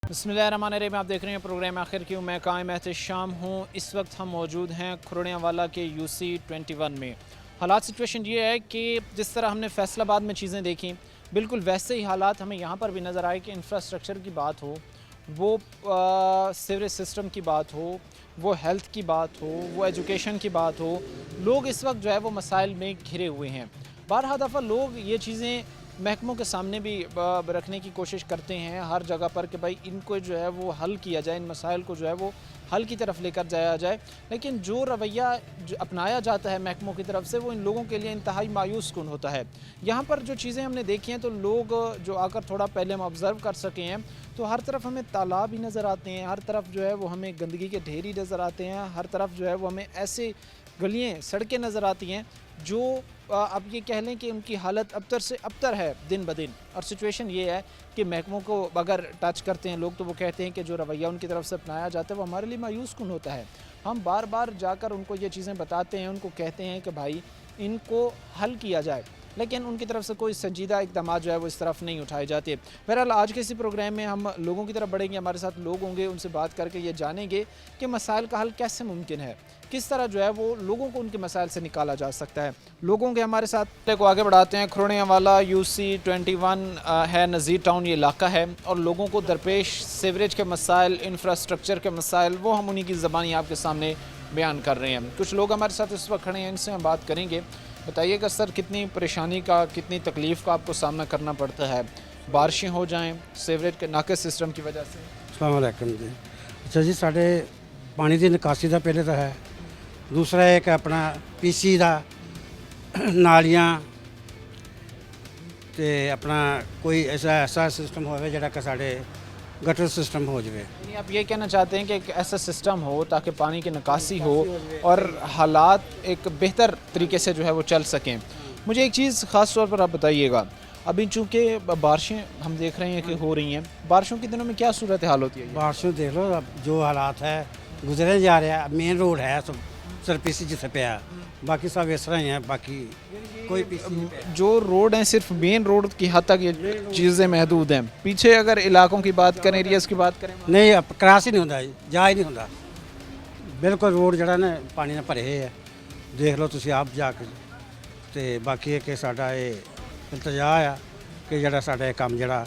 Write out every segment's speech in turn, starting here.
बिस्मिल्लाहिर्रहमानिर्रहीम। आप देख रहे हैं प्रोग्राम आखिर क्यों। मैं कायम एहतशाम हूँ। इस वक्त हम मौजूद हैं खुरड़ियावाला के UC21 में। हालात सिचुएशन ये है कि जिस तरह हमने फैसलाबाद में चीज़ें देखी, बिल्कुल वैसे ही हालात हमें यहाँ पर भी नज़र आए कि इंफ्रास्ट्रक्चर की बात हो, वो सीवरेज सिस्टम की बात हो, वो हेल्थ की बात हो, वो एजुकेशन की बात हो, लोग इस वक्त जो है वो मसाइल में घिरे हुए हैं। बारहा दफ़ा लोग ये चीज़ें महकमों के सामने भी रखने की कोशिश करते हैं हर जगह पर कि भाई इनको जो है वो हल किया जाए, इन मसाइल को जो है वो हल की तरफ लेकर जाया जाए। लेकिन जो रवैया अपनाया जाता है महकमों की तरफ से, वो इन लोगों के लिए इंतहाई मायूस कुन होता है। यहाँ पर जो चीज़ें हमने देखी हैं, तो लोग जो आकर थोड़ा पहले हम ऑब्ज़र्व कर सके हैं, तो हर तरफ हमें तालाब ही नज़र आते हैं, हर तरफ जो है वो हमें गंदगी के ढेर ही नज़र आते हैं, हर तरफ जो है वो हमें ऐसे गलियाँ सड़कें नज़र आती हैं जो अब ये कह लें कि उनकी हालत अबतर से अबतर है दिन ब दिन। और सिचुएशन ये है कि महकमों को अगर टच करते हैं लोग, तो वो कहते हैं कि जो रवैया उनकी तरफ से अपनाया जाता है वो हमारे लिए मायूस कुन होता है। हम बार बार जाकर उनको ये चीज़ें बताते हैं, उनको कहते हैं कि भाई इनको हल किया जाए, लेकिन उनकी तरफ से कोई संजीदा इक़दाम जो है वो इस तरफ नहीं उठाए जाते। बहरहाल आज के इसी प्रोग्राम में हम लोगों की तरफ बढ़ेंगे, हमारे साथ लोग होंगे, उनसे बात करके ये जानेंगे कि मसाइल का हल कैसे मुमकिन है, किस तरह जो है वो लोगों को उनके मसाइल से निकाला जा सकता है। लोगों के हमारे साथ को आगे बढ़ाते हैं। खुरड़ियावाला UC21 है, नज़ीर टाउन ये इलाका है, और लोगों को दरपेश सीवरेज के मसाइल, इंफ्रास्ट्रक्चर के मसाइल, वो हम उन्हीं की ज़बानी आपके सामने बयान कर रहे हैं। कुछ लोग हमारे साथ इस वक्त खड़े हैं, इनसे हम बात करेंगे। बताइएगा सर, कितनी परेशानी का, कितनी तकलीफ़ का आपको सामना करना पड़ता है, बारिशें हो जाएं सीवरेज के नाक़िस सिस्टम की वजह से? अस्सलाम वालेकुम जी। अच्छा जी, साढ़े पानी की निकासी का पहले तो है, दूसरा एक अपना PC का नालियाँ ते अपना कोई ऐसा सिस्टम होवे जिहड़ा कि साढ़े गटर सिस्टम हो जाए। यानी आप ये कहना चाहते हैं कि एक ऐसा सिस्टम हो ताकि पानी की निकासी हो और हालात एक बेहतर तरीके से जो है वो चल सकें। मुझे एक चीज़ ख़ास तौर पर आप बताइएगा, अभी चूँकि बारिशें हम देख रहे हैं कि हो रही हैं, बारिशों के दिनों में क्या सूरत हाल होती है? बारिशों देख लो, अब जो हालात है गुजरे जा रहे हैं। मेन रोड है सब सर PC जिथे पे है, बाकी सब इस तरह ही है, बाकी कोई PC नहीं पे। जो रोड हैं सिर्फ मेन रोड की हद तक ये चीज़ें महदूद हैं, पीछे अगर इलाकों की बात करें, एरियाज़ की बात करें, नहीं अब क्रॉस ही नहीं होता, जा ही नहीं होता, बिल्कुल रोड जड़ा ना पानी ਨਾਲ ਭਰੇ ਹੈ। देख लो ਤੁਸੀਂ ਆਪ ਜਾ ਕੇ। ਤੇ ਬਾਕੀ ਇਹ ਕਿ ਸਾਡਾ ਇਹ ਇਲਤਜਾ ਆ ਕਿ ਜਿਹੜਾ ਸਾਡਾ ਇਹ ਕੰਮ ਜਿਹੜਾ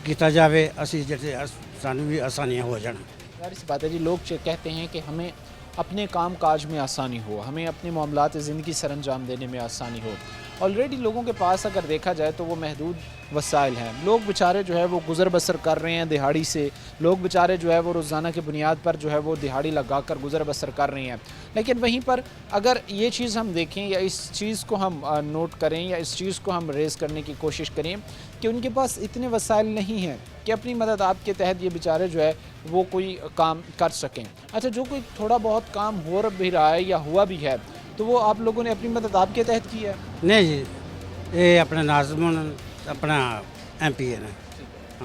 ਕੀਤਾ ਜਾਵੇ, ਅਸੀਂ ਜਿਹੜੇ ਸਾਨੂੰ ਵੀ ਆਸਾਨੀਆਂ ਹੋ ਜਾਣ। यार इस बात है जी, लोग कहते हैं कि हमें अपने काम काज में आसानी हो, हमें अपने मामलात ज़िंदगी सर अंजाम देने में आसानी हो। ऑलरेडी लोगों के पास अगर देखा जाए तो वो महदूद वसाइल हैं। लोग बेचारे जो है वो गुज़र बसर कर रहे हैं दिहाड़ी से, लोग बेचारे जो है वो रोज़ाना की बुनियाद पर जो है वो दिहाड़ी लगा कर गुज़र बसर कर रहे हैं। लेकिन वहीं पर अगर ये चीज़ हम देखें या इस चीज़ को हम नोट करें या इस चीज़ को हम रेज़ करने की कोशिश करें कि उनके पास इतने वसाइल नहीं हैं कि अपनी मदद आपके तहत ये बेचारे जो है वो कोई काम कर सकें। अच्छा, जो कोई थोड़ा बहुत काम हो भी रहा है या हुआ भी है, तो वो आप लोगों ने अपनी मदद आपके तहत की है? नहीं जी, ये अपना नाज़मुन अपना MP है ना।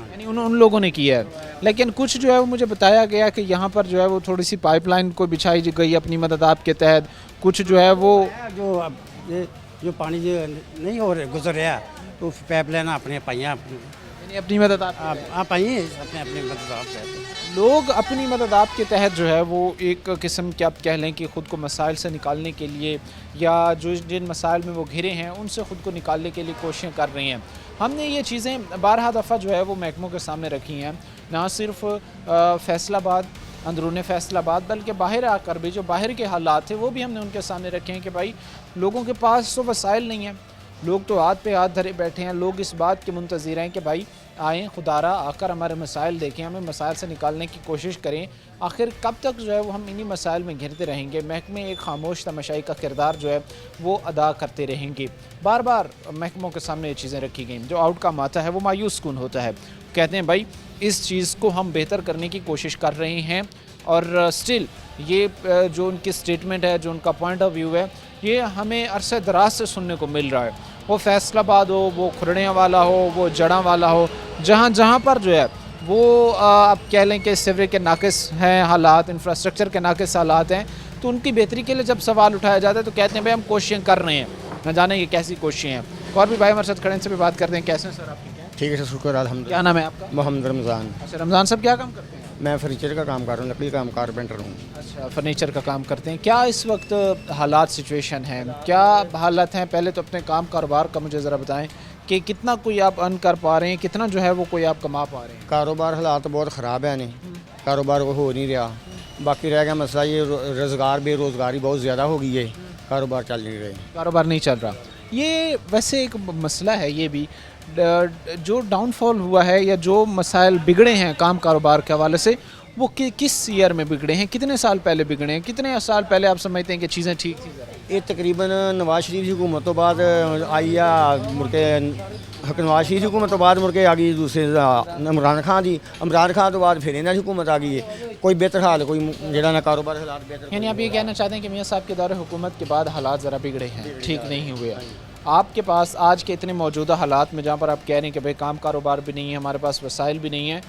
यानी उन लोगों ने किया है। लेकिन कुछ जो है वो मुझे बताया गया कि यहाँ पर जो है वो थोड़ी सी पाइपलाइन को बिछाई गई अपनी मदद आपके तहत, कुछ जो है वो जो अब ये जो पानी जो नहीं हो रहे गुजर रहा, तो पाइपलाइन अपने पाइयाँ यानी अपनी मदद आप पाइए अपने अपने मदद आप कहते हैं। लोग अपनी मदद आपके तहत जो है वो एक किस्म के आप कह लें कि ख़ुद को मसाइल से निकालने के लिए या जो जिन मसाइल में वो घिरे हैं उनसे ख़ुद को निकालने के लिए कोशिशें कर रही हैं। हमने ये चीज़ें बारहा दफ़ा जो है वो महकमों के सामने रखी हैं, ना सिर्फ फैसलाबाद, अंदरूनी फैसलाबाद, बल्कि बाहर आकर भी जो बाहर के हालात थे वो भी हमने उनके सामने रखे हैं कि भाई लोगों के पास तो वसाइल नहीं हैं, लोग तो हाथ पे हाथ धरे बैठे हैं। लोग इस बात के मुंतज़िर हैं कि भाई आएँ खुदारा आकर हमारे मसाइल देखें, हमें मसाइल से निकालने की कोशिश करें। आखिर कब तक जो है वो हम इन्हीं मसाइल में घिरते रहेंगे? महकमे एक खामोश तमाशाई का किरदार जो है वो अदा करते रहेंगे। बार बार महकमों के सामने ये चीज़ें रखी गई, जो आउटकम आता है वो मायूस कुन होता है। कहते हैं भाई इस चीज़ को हम बेहतर करने की कोशिश कर रहे हैं, और स्टिल ये जो उनकी स्टेटमेंट है, जो उनका पॉइंट ऑफ व्यू है, ये हमें अरसे दराज से सुनने को मिल रहा है। वो फैसलाबाद हो, वो खुरड़ियावाला हो, वो जड़ांवाला हो, जहाँ जहाँ पर जो है वो आप कह लें कि सीवरेज के नाक़िस हैं हालात, इंफ्रास्ट्रक्चर के नाक़िस हालात हैं, तो उनकी बेहतरी के लिए जब सवाल उठाया जाता है तो कहते हैं भाई हम कोशिशें कर रहे हैं, न जाने ये कैसी कोशिशें हैं। और भी भाई हमारे साथ खड़े, इनसे भी बात करते हैं। कैसे हैं सर, आप ठीक हैं? ठीक है सर, शुक्र क्या अल्हम्दुलिल्लाह। नाम है आपका? मोहम्मद रमज़ान। अच्छा रमज़ान साहब, क्या काम करते हैं? मैं फर्नीचर का काम कर रहा हूँ, लकड़ी का कारपेंटर हूँ। अच्छा, फर्नीचर का काम करते हैं। क्या इस वक्त हालात सिचुएशन है, क्या हालत हैं? पहले तो अपने काम कारोबार का मुझे ज़रा बताएं कि कितना कोई आप अर्न कर पा रहे हैं, कितना जो है वो कोई आप कमा पा रहे हैं? कारोबार हालात बहुत ख़राब है नहीं, कारोबार वो हो नहीं रहा। बाकी रह गया मसला ये रोज़गार, बेरोज़गारी बहुत ज़्यादा हो गई है, कारोबार चल नहीं रहे। कारोबार नहीं चल रहा। ये वैसे एक मसला है ये भी, जो डाउनफॉल हुआ है या जो मसाइल बिगड़े हैं काम कारोबार के हवाले से, वो किस ईयर में बिगड़े हैं, कितने साल पहले बिगड़े हैं, कितने साल पहले आप समझते हैं कि चीज़ें ठीक थी? ये तकरीबन नवाज शरीफ की हुकूमत तो बाद आई या मुड़के नवाज शरीफ की हुकूमत तो बाद मुड़के आ गई दूसरे इमरान खान दी, इमरान खान तो बाद फिर इन्हों की हुकूमत आ गई है। कोई बेहतर हाल कोई जड़ा ना कारोबार हालात बेहतर। यानी आप ये कहना चाहते हैं कि मियाँ साहब के दौरे हुकूमत के बाद हालात ज़रा बिगड़े हैं, ठीक नहीं हुए। आपके पास आज के इतने मौजूदा हालात में जहाँ पर आप कह रहे हैं कि भाई काम कारोबार भी नहीं है, हमारे पास वसाइल भी नहीं है,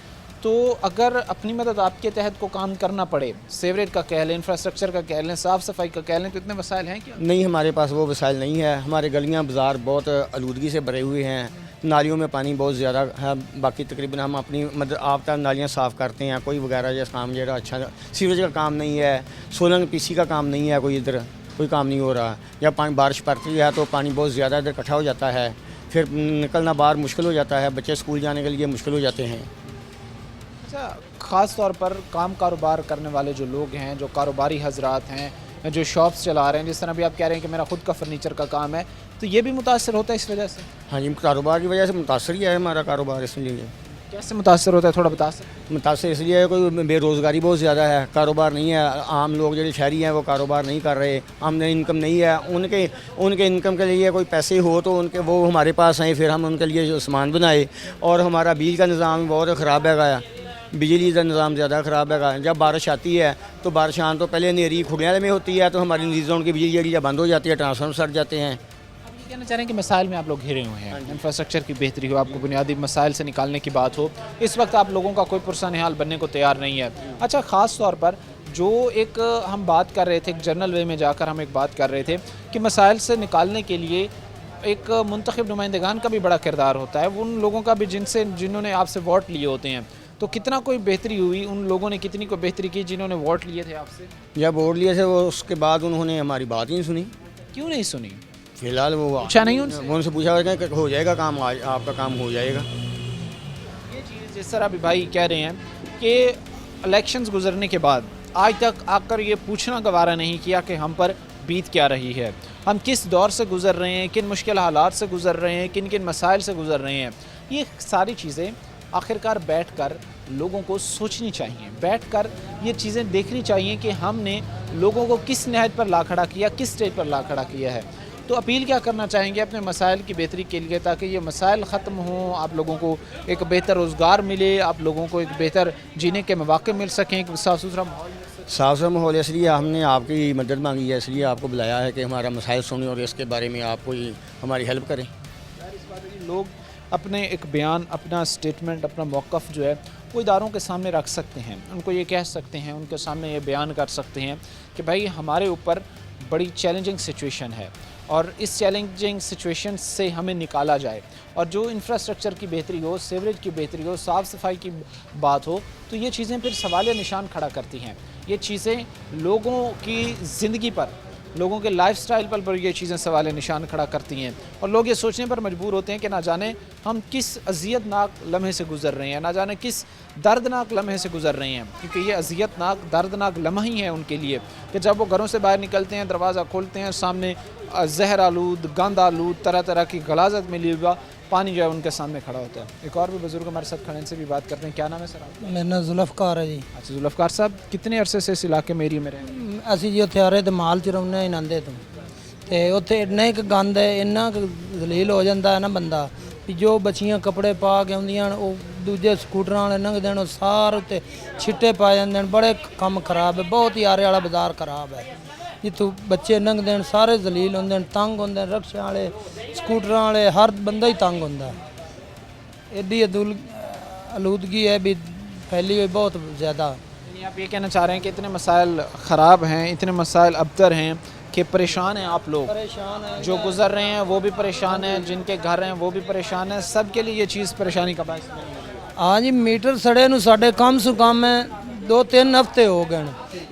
तो अगर अपनी मदद आपके तहत को काम करना पड़े, सेवरेज का कह लें, इंफ्रास्ट्रक्चर का कह लें, साफ़ सफाई का कह लें, तो इतने वसाइल हैं क्या? नहीं, हमारे पास वो वसाइल नहीं है। हमारे गलियाँ बाज़ार बहुत आलूदगी से भरे हुए हैं, नालियों में पानी बहुत ज़्यादा है। बाकी तकरीबन हम अपनी मदद आप तक नालियाँ साफ़ करते हैं, कोई वगैरह जैसा काम जो अच्छा सीवरेज का काम नहीं है, सोलंग पीसी का काम नहीं है, कोई इधर कोई काम नहीं हो रहा। जब पानी बारिश पड़ती है तो पानी बहुत ज़्यादा इधर इकट्ठा हो जाता है, फिर निकलना बाहर मुश्किल हो जाता है, बच्चे स्कूल जाने के लिए मुश्किल हो जाते हैं। अच्छा, ख़ास तौर पर काम कारोबार करने वाले जो लोग हैं, जो कारोबारी हजरात हैं, जो शॉप्स चला रहे हैं, जिस तरह भी आप कह रहे हैं कि मेरा ख़ुद का फर्नीचर का काम है, तो ये भी मुतासर होता है इस वजह से? हाँ जी, कारोबार की वजह से मुतासर ही है हमारा कारोबार। इसलिए कैसे मुतासर होता है, थोड़ा बता सकते? मुतासर इसलिए है कोई बेरोज़गारी बहुत ज़्यादा है, कारोबार नहीं है। आम लोग जो शहरी हैं वो कारोबार नहीं कर रहे, आमदनी इनकम नहीं है उनके इनकम के लिए कोई पैसे हो तो उनके वो हमारे पास आए, फिर हम उनके लिए जो सामान बनाए। और हमारा बिजली का निज़ाम बहुत ख़राब है, बिजली का निज़ाम ज़्यादा ख़राब है। जब बारिश आती है तो बारिश आने तो पहले नेरी खुड़ियाँ में होती है, तो हमारी निजी जोन की बिजली जब बंद हो जाती है, ट्रांसफार्मर सट जाते हैं। ये कहना चाह रहे हैं कि मसाइल में आप लोग घिरे हुए हैं, इंफ्रास्ट्रक्चर की बेहतरी हो, आपको बुनियादी मसाइल से निकालने की बात हो, इस वक्त आप लोगों का कोई पुरसान हाल बनने को तैयार नहीं है। अच्छा, ख़ास तौर पर जो एक हम बात कर रहे थे, एक जनरल वे में जाकर हम एक बात कर रहे थे कि मसाइल से निकालने के लिए एक मुंतखब नुमाइंदगान का भी बड़ा किरदार होता है, उन लोगों का भी जिन्होंने आपसे वोट लिए होते हैं। तो कितना कोई बेहतरी हुई, उन लोगों ने कितनी कोई बेहतरी की जिन्होंने वोट लिए थे आपसे? जब वोट लिए थे वो उसके बाद उन्होंने हमारी बात ही नहीं सुनी। क्यों नहीं सुनी? फिलहाल वो पूछा नहीं उनसे? उनसे पूछा कि हो जाएगा काम, आज आपका काम हो जाएगा। ये चीज़ जिस तरह अभी भाई कह रहे हैं कि इलेक्शंस गुजरने के बाद आज तक आकर ये पूछना गवारा नहीं किया कि हम पर बीत क्या रही है, हम किस दौर से गुज़र रहे हैं, किन मुश्किल हालात से गुज़र रहे हैं, किन किन मसाइल से गुज़र रहे हैं। ये सारी चीज़ें आखिरकार बैठकर लोगों को सोचनी चाहिए, बैठकर ये चीज़ें देखनी चाहिए कि हमने लोगों को किस नहज पर ला खड़ा किया, किस स्टेज पर ला खड़ा किया है। तो अपील क्या करना चाहेंगे अपने मसाइल की बेहतरी के लिए, ताकि ये मसाइल ख़त्म हों, आप लोगों को एक बेहतर रोज़गार मिले, आप लोगों को एक बेहतर जीने के मौके मिल सकें, एक साफ़ सुथरा माहौल मिल सके? साफ सुथरा माहौल, इसलिए हमने आपकी मदद मांगी है, इसलिए आपको बुलाया है कि हमारा मसाइल सुने और इसके बारे में आप कोई हमारी हेल्प करें। यार इस बात है, लोग अपने एक बयान, अपना स्टेटमेंट, अपना मौक़िफ़ जो है वो इदारों के सामने रख सकते हैं, उनको ये कह सकते हैं, उनके सामने ये बयान कर सकते हैं कि भाई हमारे ऊपर बड़ी चैलेंजिंग सिचुएशन है और इस चैलेंजिंग सिचुएशन से हमें निकाला जाए। और जो इंफ्रास्ट्रक्चर की बेहतरी हो, सीवरेज की बेहतरी हो, साफ़ सफाई की बात हो, तो ये चीज़ें फिर सवालिया निशान खड़ा करती हैं। ये चीज़ें लोगों की ज़िंदगी पर, लोगों के लाइफस्टाइल पर ये चीज़ें सवाल निशान खड़ा करती हैं और लोग ये सोचने पर मजबूर होते हैं कि ना जाने हम किस अज़ियतनाक लम्हे से गुज़र रहे हैं, ना जाने किस दर्दनाक लम्हे से गुज़र रहे हैं। क्योंकि ये अज़ियतनाक दर्दनाक लम्हा ही है उनके लिए कि जब वो घरों से बाहर निकलते हैं, दरवाज़ा खोलते हैं, सामने जहर आलूद, गंद आलूद, तरह तरह की गलाजत मिली हुआ पानी जो है उनके सामने खड़ा होता है। एक और भी बुज़ुर्ग हमारे साथ खड़े, से भी बात करते हैं। क्या नाम है सर आपका? मेरा नाम जुल्फ़कार है जी। अच्छा जुल्फ़कार साहब, कितने अरसे से इस इलाके में एरिया में रहे? ਅਸੀਂ ਜੀ ਉੱਥੇ ਆ ਰਹੇ ਤੇ ਮਾਲ ਚ ਰਹਿੰਦੇ ਹਾਂ ਨੰਦੇ ਤੋਂ ਤੇ ਉੱਥੇ ਇੰਨਾ ਇੱਕ ਗੰਦ ਹੈ, ਇੰਨਾ ਕੁ ਜ਼ਲੀਲ ਹੋ ਜਾਂਦਾ ਹੈ ਨਾ ਬੰਦਾ ਵੀ ਜੋ ਬੱਚੀਆਂ ਕੱਪੜੇ ਪਾ ਕੇ ਆਉਂਦੀਆਂ ਉਹ ਦੂਜੇ ਸਕੂਟਰਾਂ ਵਾਲੇ ਲੰਘਦੇ ਨੇ, ਉਹ ਸਾਰੇ ਉੱਤੇ ਛਿੱਟੇ ਪਾ ਜਾਂਦੇ ਨੇ। ਬੜੇ ਕੰਮ ਖਰਾਬ ਹੈ, ਬਹੁਤ ਹੀ ਆਰੇ ਵਾਲਾ ਬਾਜ਼ਾਰ ਖਰਾਬ ਹੈ। ਜਿੱਥੋਂ ਬੱਚੇ ਲੰਘਦੇ ਨੇ ਸਾਰੇ ਜ਼ਲੀਲ ਹੁੰਦੇ ਨੇ, ਤੰਗ ਹੁੰਦੇ ਨੇ, ਰਕਸ਼ਿਆਂ ਵਾਲੇ, ਸਕੂਟਰਾਂ ਵਾਲੇ, ਹਰ ਬੰਦਾ ਹੀ ਤੰਗ ਹੁੰਦਾ। ਐਡੀ ਆਲੂਦਗੀ ਹੈ ਵੀ फैली हुई बहुत ज़्यादा। یعنی آپ یہ کہنا چاہ رہے ہیں کہ اتنے مسائل خراب ہیں، اتنے مسائل ابتر ہیں کہ پریشان ہیں آپ لوگ، پریشان ہے جو گزر رہے ہیں وہ بھی پریشان ہیں، جن کے گھر ہیں وہ بھی پریشان ہیں، سب کے لیے یہ چیز پریشانی کا باعث نہیں ہے۔ ہاں جی میٹر سڑے نو ساڈے کم سے کم 2-3 ہفتے ہو گئے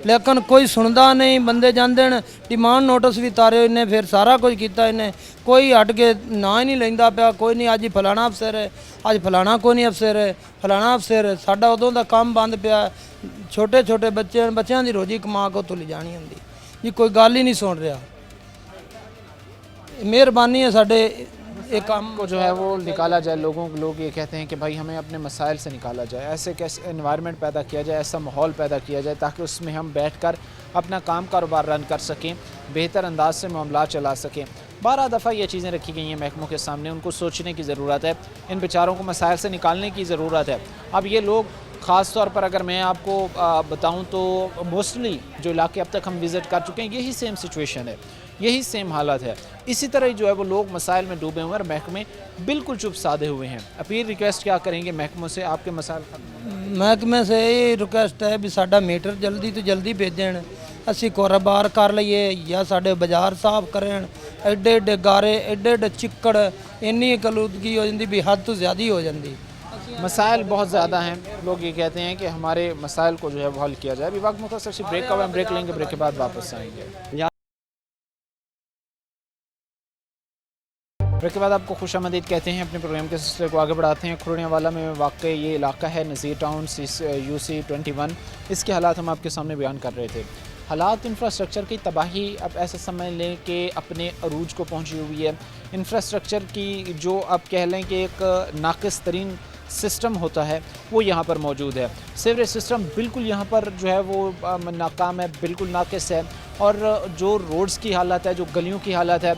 لیکن کوئی سندا نہیں، بندے جاندے نے ڈیمانڈ نوٹس بھی تارے انہیں، پھر سارا کچھ کیتا انہیں، کوئی ہٹ کے نا ہی نہیں لیندا پیا، کوئی نہیں اج فلانا افسر ہے، اج فلانا کوئی نہیں افسر ہے، فلانا افسر ہے، ساڈا ادوں دا کام بند پیا، چھوٹے چھوٹے بچیاں دی روزی کما کے اتوں لے جانی ہوندی جی، کوئی گل ہی نہیں سن رہا۔ مہربانی ہے ساڈے ایک کام کو جو ہے وہ نکالا جائے، لوگ یہ کہتے ہیں کہ بھائی ہمیں اپنے مسائل سے نکالا جائے، ایسے انوائرمنٹ پیدا کیا جائے، ایسا ماحول پیدا کیا جائے تاکہ اس میں ہم بیٹھ کر اپنا کاروبار رن کر سکیں، بہتر انداز سے معاملات چلا سکیں۔ 12 دفعہ یہ چیزیں رکھی گئی ہیں محکموں کے سامنے، ان کو سوچنے کی ضرورت ہے، ان بیچاروں کو مسائل سے نکالنے کی ضرورت ہے۔ اب یہ لوگ خاص طور پر اگر میں آپ کو بتاؤں تو موسٹلی جو علاقے اب تک ہم وزٹ کر چکے ہیں یہی سیم سچویشن ہے، یہی سیم حالت ہے، اسی طرح ہی جو ہے وہ لوگ مسائل میں ڈوبے ہوئے ہیں اور محکمے بالکل چپ سادھے ہوئے ہیں۔ اپیل ریکویسٹ کیا کریں گے محکموں سے آپ کے مسائل ختم؟ محکمے سے یہ ریکویسٹ ہے بھی ساڈا میٹر جلدی تو جلدی بھیجن، اسی کاروبار کر لئیے یا ساڈے بازار صاف کرن، ایڈے ایڈے گارے ایڈے ایڈے چکڑ، اینی آلودگی ہو جاندی بھی حد تو زیادہ ہو جاندی۔ مسائل بہت زیادہ ہیں، لوگ یہ کہتے ہیں کہ ہمارے مسائل کو جو ہے وہ حل کیا جائے۔ ابھی وقت مختصر سی بریک کا ہم بریک لیں گے، بریک کے بعد واپس آئیں گے۔ بریک کے بعد آپ کو خوش آمدید کہتے ہیں، اپنے پروگرام کے سلسلے کو آگے بڑھاتے ہیں۔ کھرڑیاں والا میں واقع یہ علاقہ ہے نذیر ٹاؤن UC 21، اس کے حالات ہم آپ کے سامنے بیان کر رہے تھے۔ حالات انفراسٹرکچر کی تباہی اب ایسا سمجھ لیں کہ اپنے عروج کو پہنچی ہوئی ہے۔ انفراسٹرکچر کی جو آپ کہہ لیں کہ ایک ناقص ترین سسٹم ہوتا ہے وہ یہاں پر موجود ہے۔ سیوریج سسٹم بالکل یہاں پر جو ہے وہ ناکام ہے، بالکل ناقص ہے، اور جو روڈز کی حالت ہے، جو گلیوں کی حالت ہے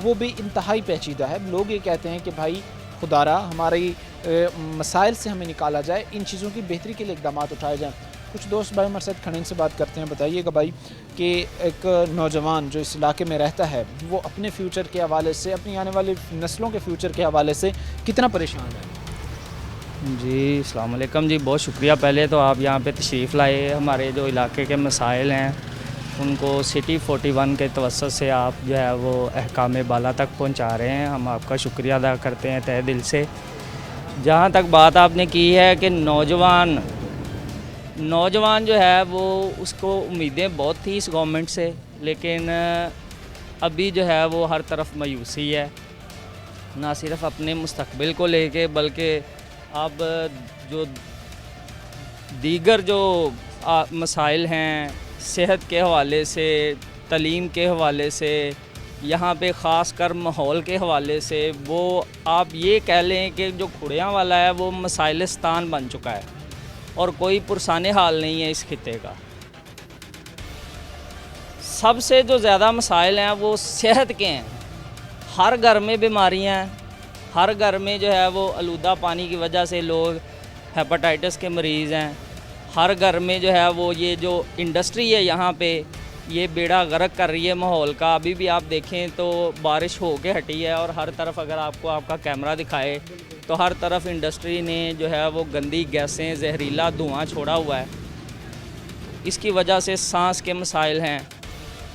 وہ بھی انتہائی پیچیدہ ہے۔ لوگ یہ کہتے ہیں کہ بھائی خدا را ہماری مسائل سے ہمیں نکالا جائے، ان چیزوں کی بہتری کے لیے اقدامات اٹھائے جائیں۔ کچھ دوست بھائی ہمارے ساتھ کھڑے ان سے بات کرتے ہیں۔ بتائیے گا بھائی کہ ایک نوجوان جو اس علاقے میں رہتا ہے وہ اپنے فیوچر کے حوالے سے، اپنی آنے والی نسلوں کے فیوچر کے حوالے سے کتنا پریشان ہے؟ جی السلام علیکم جی، بہت شکریہ پہلے تو آپ یہاں پہ تشریف لائے، ہمارے جو علاقے کے مسائل ہیں ان کو سٹی 41 کے توسط سے آپ جو ہے وہ احکام بالا تک پہنچا رہے ہیں، ہم آپ کا شکریہ ادا کرتے ہیں تہہ دل سے۔ جہاں تک بات آپ نے کی ہے کہ نوجوان جو ہے وہ اس کو امیدیں بہت تھی اس گورنمنٹ سے، لیکن ابھی جو ہے وہ ہر طرف مایوسی ہے، نہ صرف اپنے مستقبل کو لے کے بلکہ اب جو دیگر جو مسائل ہیں صحت کے حوالے سے، تعلیم کے حوالے سے، یہاں پہ خاص کر ماحول کے حوالے سے، وہ آپ یہ کہہ لیں کہ جو کھڑیاں والا ہے وہ مسائلستان بن چکا ہے اور کوئی پرسان حال نہیں ہے اس خطے کا۔ سب سے جو زیادہ مسائل ہیں وہ صحت کے ہیں، ہر گھر میں بیماریاں ہیں، ہر گھر میں جو ہے وہ آلودہ پانی کی وجہ سے لوگ ہیپاٹائٹس کے مریض ہیں، ہر گھر میں جو ہے وہ یہ جو انڈسٹری ہے یہاں پہ یہ بیڑا غرق کر رہی ہے ماحول کا۔ ابھی بھی آپ دیکھیں تو بارش ہو کے ہٹی ہے اور ہر طرف اگر آپ کو آپ کا کیمرہ دکھائے تو ہر طرف انڈسٹری نے جو ہے وہ گندی گیسیں، زہریلا دھواں چھوڑا ہوا ہے۔ اس کی وجہ سے سانس کے مسائل ہیں،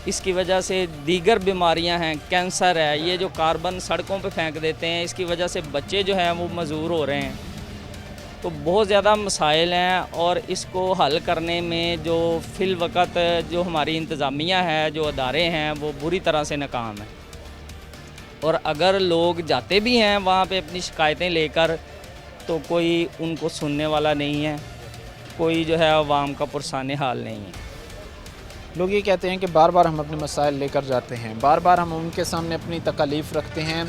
اس کی وجہ سے دیگر بیماریاں ہیں، کینسر ہے، یہ جو کاربن سڑکوں پہ پھینک دیتے ہیں اس کی وجہ سے بچے جو ہیں وہ معذور ہو رہے ہیں۔ تو بہت زیادہ مسائل ہیں اور اس کو حل کرنے میں جو فی الوقت جو ہماری انتظامیہ ہے، جو ادارے ہیں، وہ بری طرح سے ناکام ہیں، اور اگر لوگ جاتے بھی ہیں وہاں پہ اپنی شکایتیں لے کر تو کوئی ان کو سننے والا نہیں ہے، کوئی جو ہے عوام کا پرسان حال نہیں ہے۔ لوگ یہ کہتے ہیں کہ بار بار ہم اپنے مسائل لے کر جاتے ہیں، بار بار ہم ان کے سامنے اپنی تکالیف رکھتے ہیں،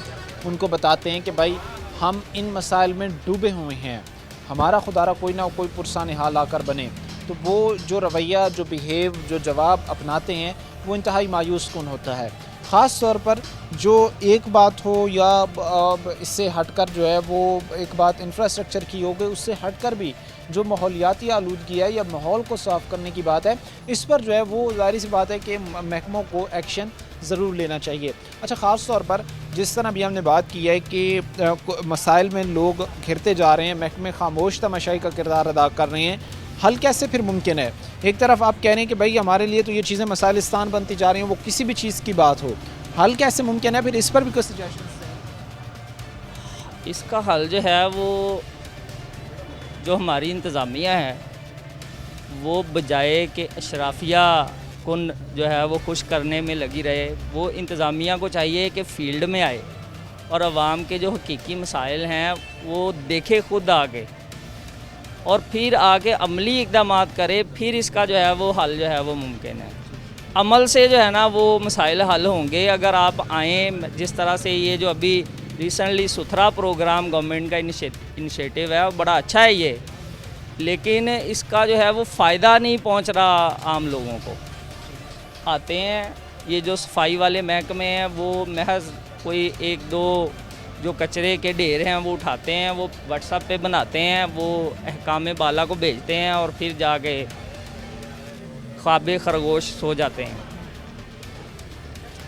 ان کو بتاتے ہیں کہ بھائی ہم ان مسائل میں ڈوبے ہوئے ہیں، ہمارا خدا را کوئی نہ کوئی پرسان حال آ کر بنے۔ تو وہ جو رویہ، جو بیہیو، جو جواب اپناتے ہیں وہ انتہائی مایوس کن ہوتا ہے۔ خاص طور پر جو ایک بات ہو یا اس سے ہٹ کر جو ہے وہ ایک بات انفراسٹرکچر کی ہو گئی، اس سے ہٹ کر بھی جو ماحولیاتی آلودگی ہے یا ماحول کو صاف کرنے کی بات ہے، اس پر جو ہے وہ ظاہر سی بات ہے کہ محکموں کو ایکشن ضرور لینا چاہیے۔ اچھا، خاص طور پر جس طرح ابھی ہم نے بات کی ہے کہ مسائل میں لوگ گھرتے جا رہے ہیں، محکمے خاموش تماشائی کا کردار ادا کر رہے ہیں، हल कैसे फिर मुमकिन है? एक तरफ आप कह रहे हैं कि भाई हमारे लिए तो ये चीज़ें मसाइलिस्तान बनती जा रही हैं, वो किसी भी चीज़ की बात हो, हल कैसे मुमकिन है? फिर इस पर भी कुछ सजेशन हैं? इसका हल जो है वो जो हमारी इंतज़ामिया है वो बजाय कि अशराफिया को जो है वो खुश करने में लगी रहे, वो इंतज़ामिया को चाहिए कि फ़ील्ड में आए और आवाम के जो हकीकी मसाइल हैं वो देखे खुद आके और फिर आके अमली इक़दामात करे, फिर इसका जो है वो हल जो है वो मुमकिन है। अमल से जो है ना वो मसाइल हल होंगे अगर आप आएँ। जिस तरह से ये जो अभी रिसेंटली सुथरा प्रोग्राम गवर्नमेंट का इनिशिएटिव है, बड़ा अच्छा है ये, लेकिन इसका जो है वो फ़ायदा नहीं पहुंच रहा आम लोगों को। आते हैं ये जो सफाई वाले महकमे हैं वो महज कोई एक दो जो कचरे के ढेर हैं वो उठाते हैं, वो व्हाट्सएप पे बनाते हैं, वो अहकाम बाला को भेजते हैं और फिर जाके ख्वाबे खरगोश सो जाते हैं।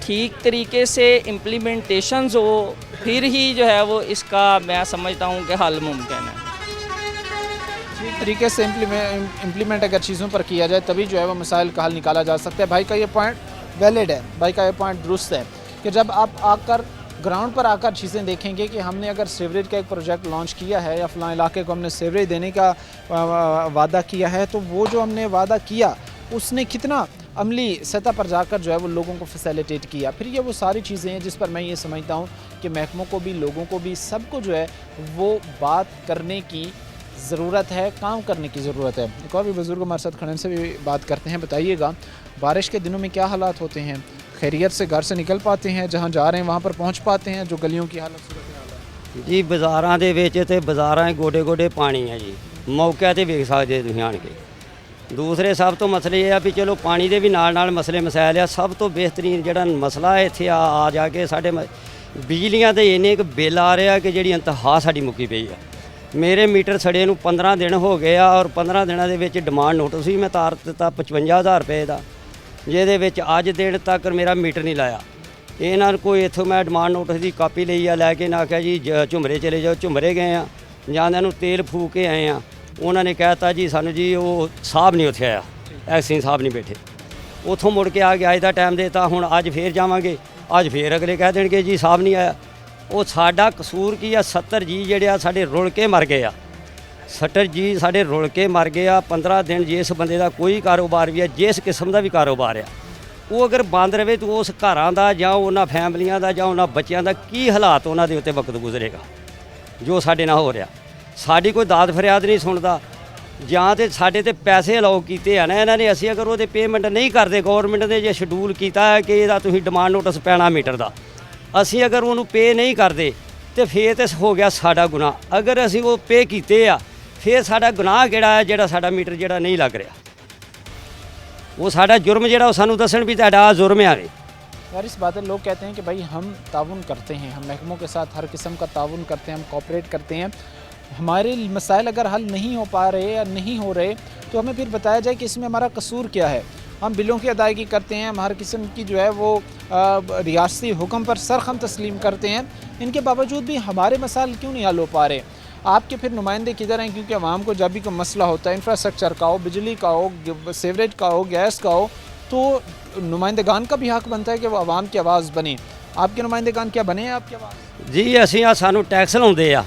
ठीक तरीके से इम्प्लीमेंटेशंस हो फिर ही जो है वो इसका मैं समझता हूँ कि हल मुमकिन है। ठीक तरीके से इम्प्लीमेंट अगर चीज़ों पर किया जाए तभी जो है वो मसाइल का हल निकाला जा सकता है। भाई का ये पॉइंट वैलिड है, भाई का ये पॉइंट दुरुस्त है कि जब आप आकर ग्राउंड पर आकर चीज़ें देखेंगे कि हमने अगर सीवरेज का एक प्रोजेक्ट लॉन्च किया है या फ़लाँ इलाके को हमने सीवरेज देने का वादा किया है, तो वो जो हमने वादा किया उसने कितना अमली सतह पर जाकर जो है वो लोगों को फैसिलिटेट किया। फिर ये वो सारी चीज़ें हैं जिस पर मैं ये समझता हूँ कि महकमों को भी, लोगों को भी, सबको जो है वो बात करने की ज़रूरत है, काम करने की ज़रूरत है। एक और भी बुज़ुर्ग हमारे साथ खड़े, से भी बात करते हैं। बताइएगा बारिश के दिनों में क्या हालात होते हैं? खैरियत से घर से निकल पाते हैं, जहाँ जा रहे हैं वहाँ पर पहुँच पाते हैं? जो गलियों की हालत सूरत हाल है जी ਬਾਜ਼ਾਰਾਂ ਦੇ ਵਿੱਚ ਤੇ ਬਾਜ਼ਾਰਾਂ 'ਚ ਗੋਡੇ-ਗੋਡੇ ਪਾਣੀ ਹੈ ਜੀ, ਮੌਕੇ ਤੇ ਵੇਖ ਸਕਦੇ ਤੁਸੀਂ ਆਣ ਕੇ। ਦੂਸਰੇ ਸਭ ਤੋਂ ਮਸਲੇ ਇਹ ਆ ਵੀ ਚਲੋ ਪਾਣੀ ਦੇ ਵੀ ਨਾਲ ਮਸਲੇ ਮਸਾਇਲ ਆ। ਸਭ ਤੋਂ ਬਿਹਤਰੀਨ ਜਿਹੜਾ ਮਸਲਾ ਇੱਥੇ ਆ ਜਾ ਕੇ ਸਾਡੇ ਬਿਜਲੀਆਂ ਦੇ ਇੰਨੇ ਕੁ ਬਿੱਲ ਆ ਰਿਹਾ ਕਿ ਜਿਹੜੀ ਇੰਤਹਾ ਸਾਡੀ ਮੁੱਕੀ ਪਈ ਆ। ਮੇਰੇ ਮੀਟਰ ਸੜੇ ਨੂੰ 15 ਦਿਨ ਹੋ ਗਏ ਆ ਔਰ 15 ਦਿਨਾਂ ਦੇ ਵਿੱਚ ਡਿਮਾਂਡ ਨੋਟਿਸ ਵੀ ਮੈਂ ਤਾਰ ਦਿੱਤਾ 55,000 ਰੁਪਏ ਦਾ, ਜਿਹਦੇ ਵਿੱਚ ਅੱਜ ਦਿਨ ਤੱਕ ਮੇਰਾ ਮੀਟਰ ਨਹੀਂ ਲਾਇਆ। ਇਹਨਾਂ ਨੂੰ ਕੋਈ ਇੱਥੋਂ ਮੈਂ ਡਿਮਾਂਡ ਨੋਟਿਸ ਦੀ ਕਾਪੀ ਲਈ ਆ, ਲੈ ਕੇ ਨਾ ਆਖਿਆ ਜੀ ਝੁਮਰੇ ਚਲੇ ਜਾਓ। ਝੁਮਰੇ ਗਏ ਆ, ਜਾਂਦਿਆਂ ਨੂੰ ਤੇਲ ਫੂਕ ਕੇ ਆਏ ਆ। ਉਹਨਾਂ ਨੇ ਕਹਿਤਾ ਜੀ ਸਾਨੂੰ ਜੀ ਉਹ ਸਾਹਿਬ ਨਹੀਂ ਉੱਥੇ ਆਇਆ, ਐਕਸਿੰਗ ਸਾਹਿਬ ਨਹੀਂ ਬੈਠੇ। ਉੱਥੋਂ ਮੁੜ ਕੇ ਆ ਕੇ ਅੱਜ ਦਾ ਟਾਈਮ ਦੇਤਾ, ਹੁਣ ਅੱਜ ਫੇਰ ਜਾਵਾਂਗੇ, ਅੱਜ ਫੇਰ ਅਗਲੇ ਕਹਿ ਦੇਣਗੇ ਜੀ ਸਾਹਿਬ ਨਹੀਂ ਆਇਆ। ਉਹ ਸਾਡਾ ਕਸੂਰ ਕੀ ਆ? 70 ਜੀ ਜਿਹੜੇ ਆ ਸਾਡੇ ਰੁਲ ਕੇ ਮਰ ਗਏ ਆ। 70 ਜੀ ਸਾਡੇ ਰੁਲ ਕੇ ਮਰ ਗਏ ਆ। 15 ਦਿਨ ਜਿਸ ਬੰਦੇ ਦਾ ਕੋਈ ਕਾਰੋਬਾਰ ਵੀ ਆ, ਜਿਸ ਕਿਸਮ ਦਾ ਵੀ ਕਾਰੋਬਾਰ ਆ, ਉਹ ਅਗਰ ਬੰਦ ਰਵੇ ਤਾਂ ਉਸ ਘਰਾਂ ਦਾ ਜਾਂ ਉਹਨਾਂ ਫੈਮਲੀਆਂ ਦਾ ਜਾਂ ਉਹਨਾਂ ਬੱਚਿਆਂ ਦਾ ਕੀ ਹਾਲਾਤ ਉਹਨਾਂ ਦੇ ਉੱਤੇ ਵਕਤ ਗੁਜ਼ਰੇਗਾ ਜੋ ਸਾਡੇ ਨਾਲ ਹੋ ਰਿਹਾ। ਸਾਡੀ ਕੋਈ ਦਾਦ ਫਰਿਆਦ ਨਹੀਂ ਸੁਣਦਾ, ਜਾਂ ਤੇ ਸਾਡੇ ਤੇ ਪੈਸੇ ਅਲਾਓ ਕੀਤੇ ਆ ਨਾ ਇਹਨਾਂ ਨੇ। ਅਸੀਂ ਅਗਰ ਉਹਦੇ ਪੇਮੈਂਟ ਨਹੀਂ ਕਰਦੇ, ਗੌਰਮੈਂਟ ਨੇ ਜੇ ਸ਼ਡਿਊਲ ਕੀਤਾ ਹੈ ਕਿ ਇਹਦਾ ਤੁਸੀਂ ਡਿਮਾਂਡ ਨੋਟਿਸ ਪੈਣਾ ਮੀਟਰ ਦਾ, ਅਸੀਂ ਅਗਰ ਉਹਨੂੰ ਪੇ ਨਹੀਂ ਕਰਦੇ ਤੇ ਫੇਰ ਤੇ ਹੋ ਗਿਆ ਸਾਡਾ ਗੁਨਾਹ। ਅਗਰ ਅਸੀਂ ਉਹ ਪੇ ਕੀਤੇ ਆ ਫੇਰ ਸਾਡਾ ਗੁਨਾਹ ਕਿਹੜਾ ਹੈ ਜਿਹੜਾ ਸਾਡਾ ਮੀਟਰ ਜਿਹੜਾ ਨਹੀਂ ਲੱਗ ਰਿਹਾ? वो साड़ा जुर्म जो सानू दसन भी तुहाडा जुर्म है। यार इस बात है, लोग कहते हैं कि भाई हम ताउन करते हैं, हम महकमों के साथ हर किस्म का ताउन करते हैं, हम कोऑपरेट करते हैं। हमारे मसाइल अगर हल नहीं हो पा रहे या नहीं हो रहे तो हमें फिर बताया जाए कि इसमें हमारा कसूर क्या है। हम बिलों की अदायगी करते हैं, हम हर किस्म की जो है वो रियासती हुक्म पर सरखम तस्लीम करते हैं, इनके बावजूद भी हमारे मसाइल क्यों नहीं हल हो पा रहे? आपके फिर नुमाइंदे किधर हैं? क्योंकि आवाम को जब भी कोई मसला होता है, इंफ्रास्ट्रक्चर का हो, बिजली का हो, सीवरेज का हो, गैस का हो, तो नुमाइंदगान का भी हक बनता है कि वो आवाम की आवाज़ बने। आपके नुमाइंदगान क्या बने हैं आपकी आवाज़? जी ਅਸੀਂ ਆ ਸਾਨੂੰ ਟੈਕਸ ਲਾਉਂਦੇ ਆ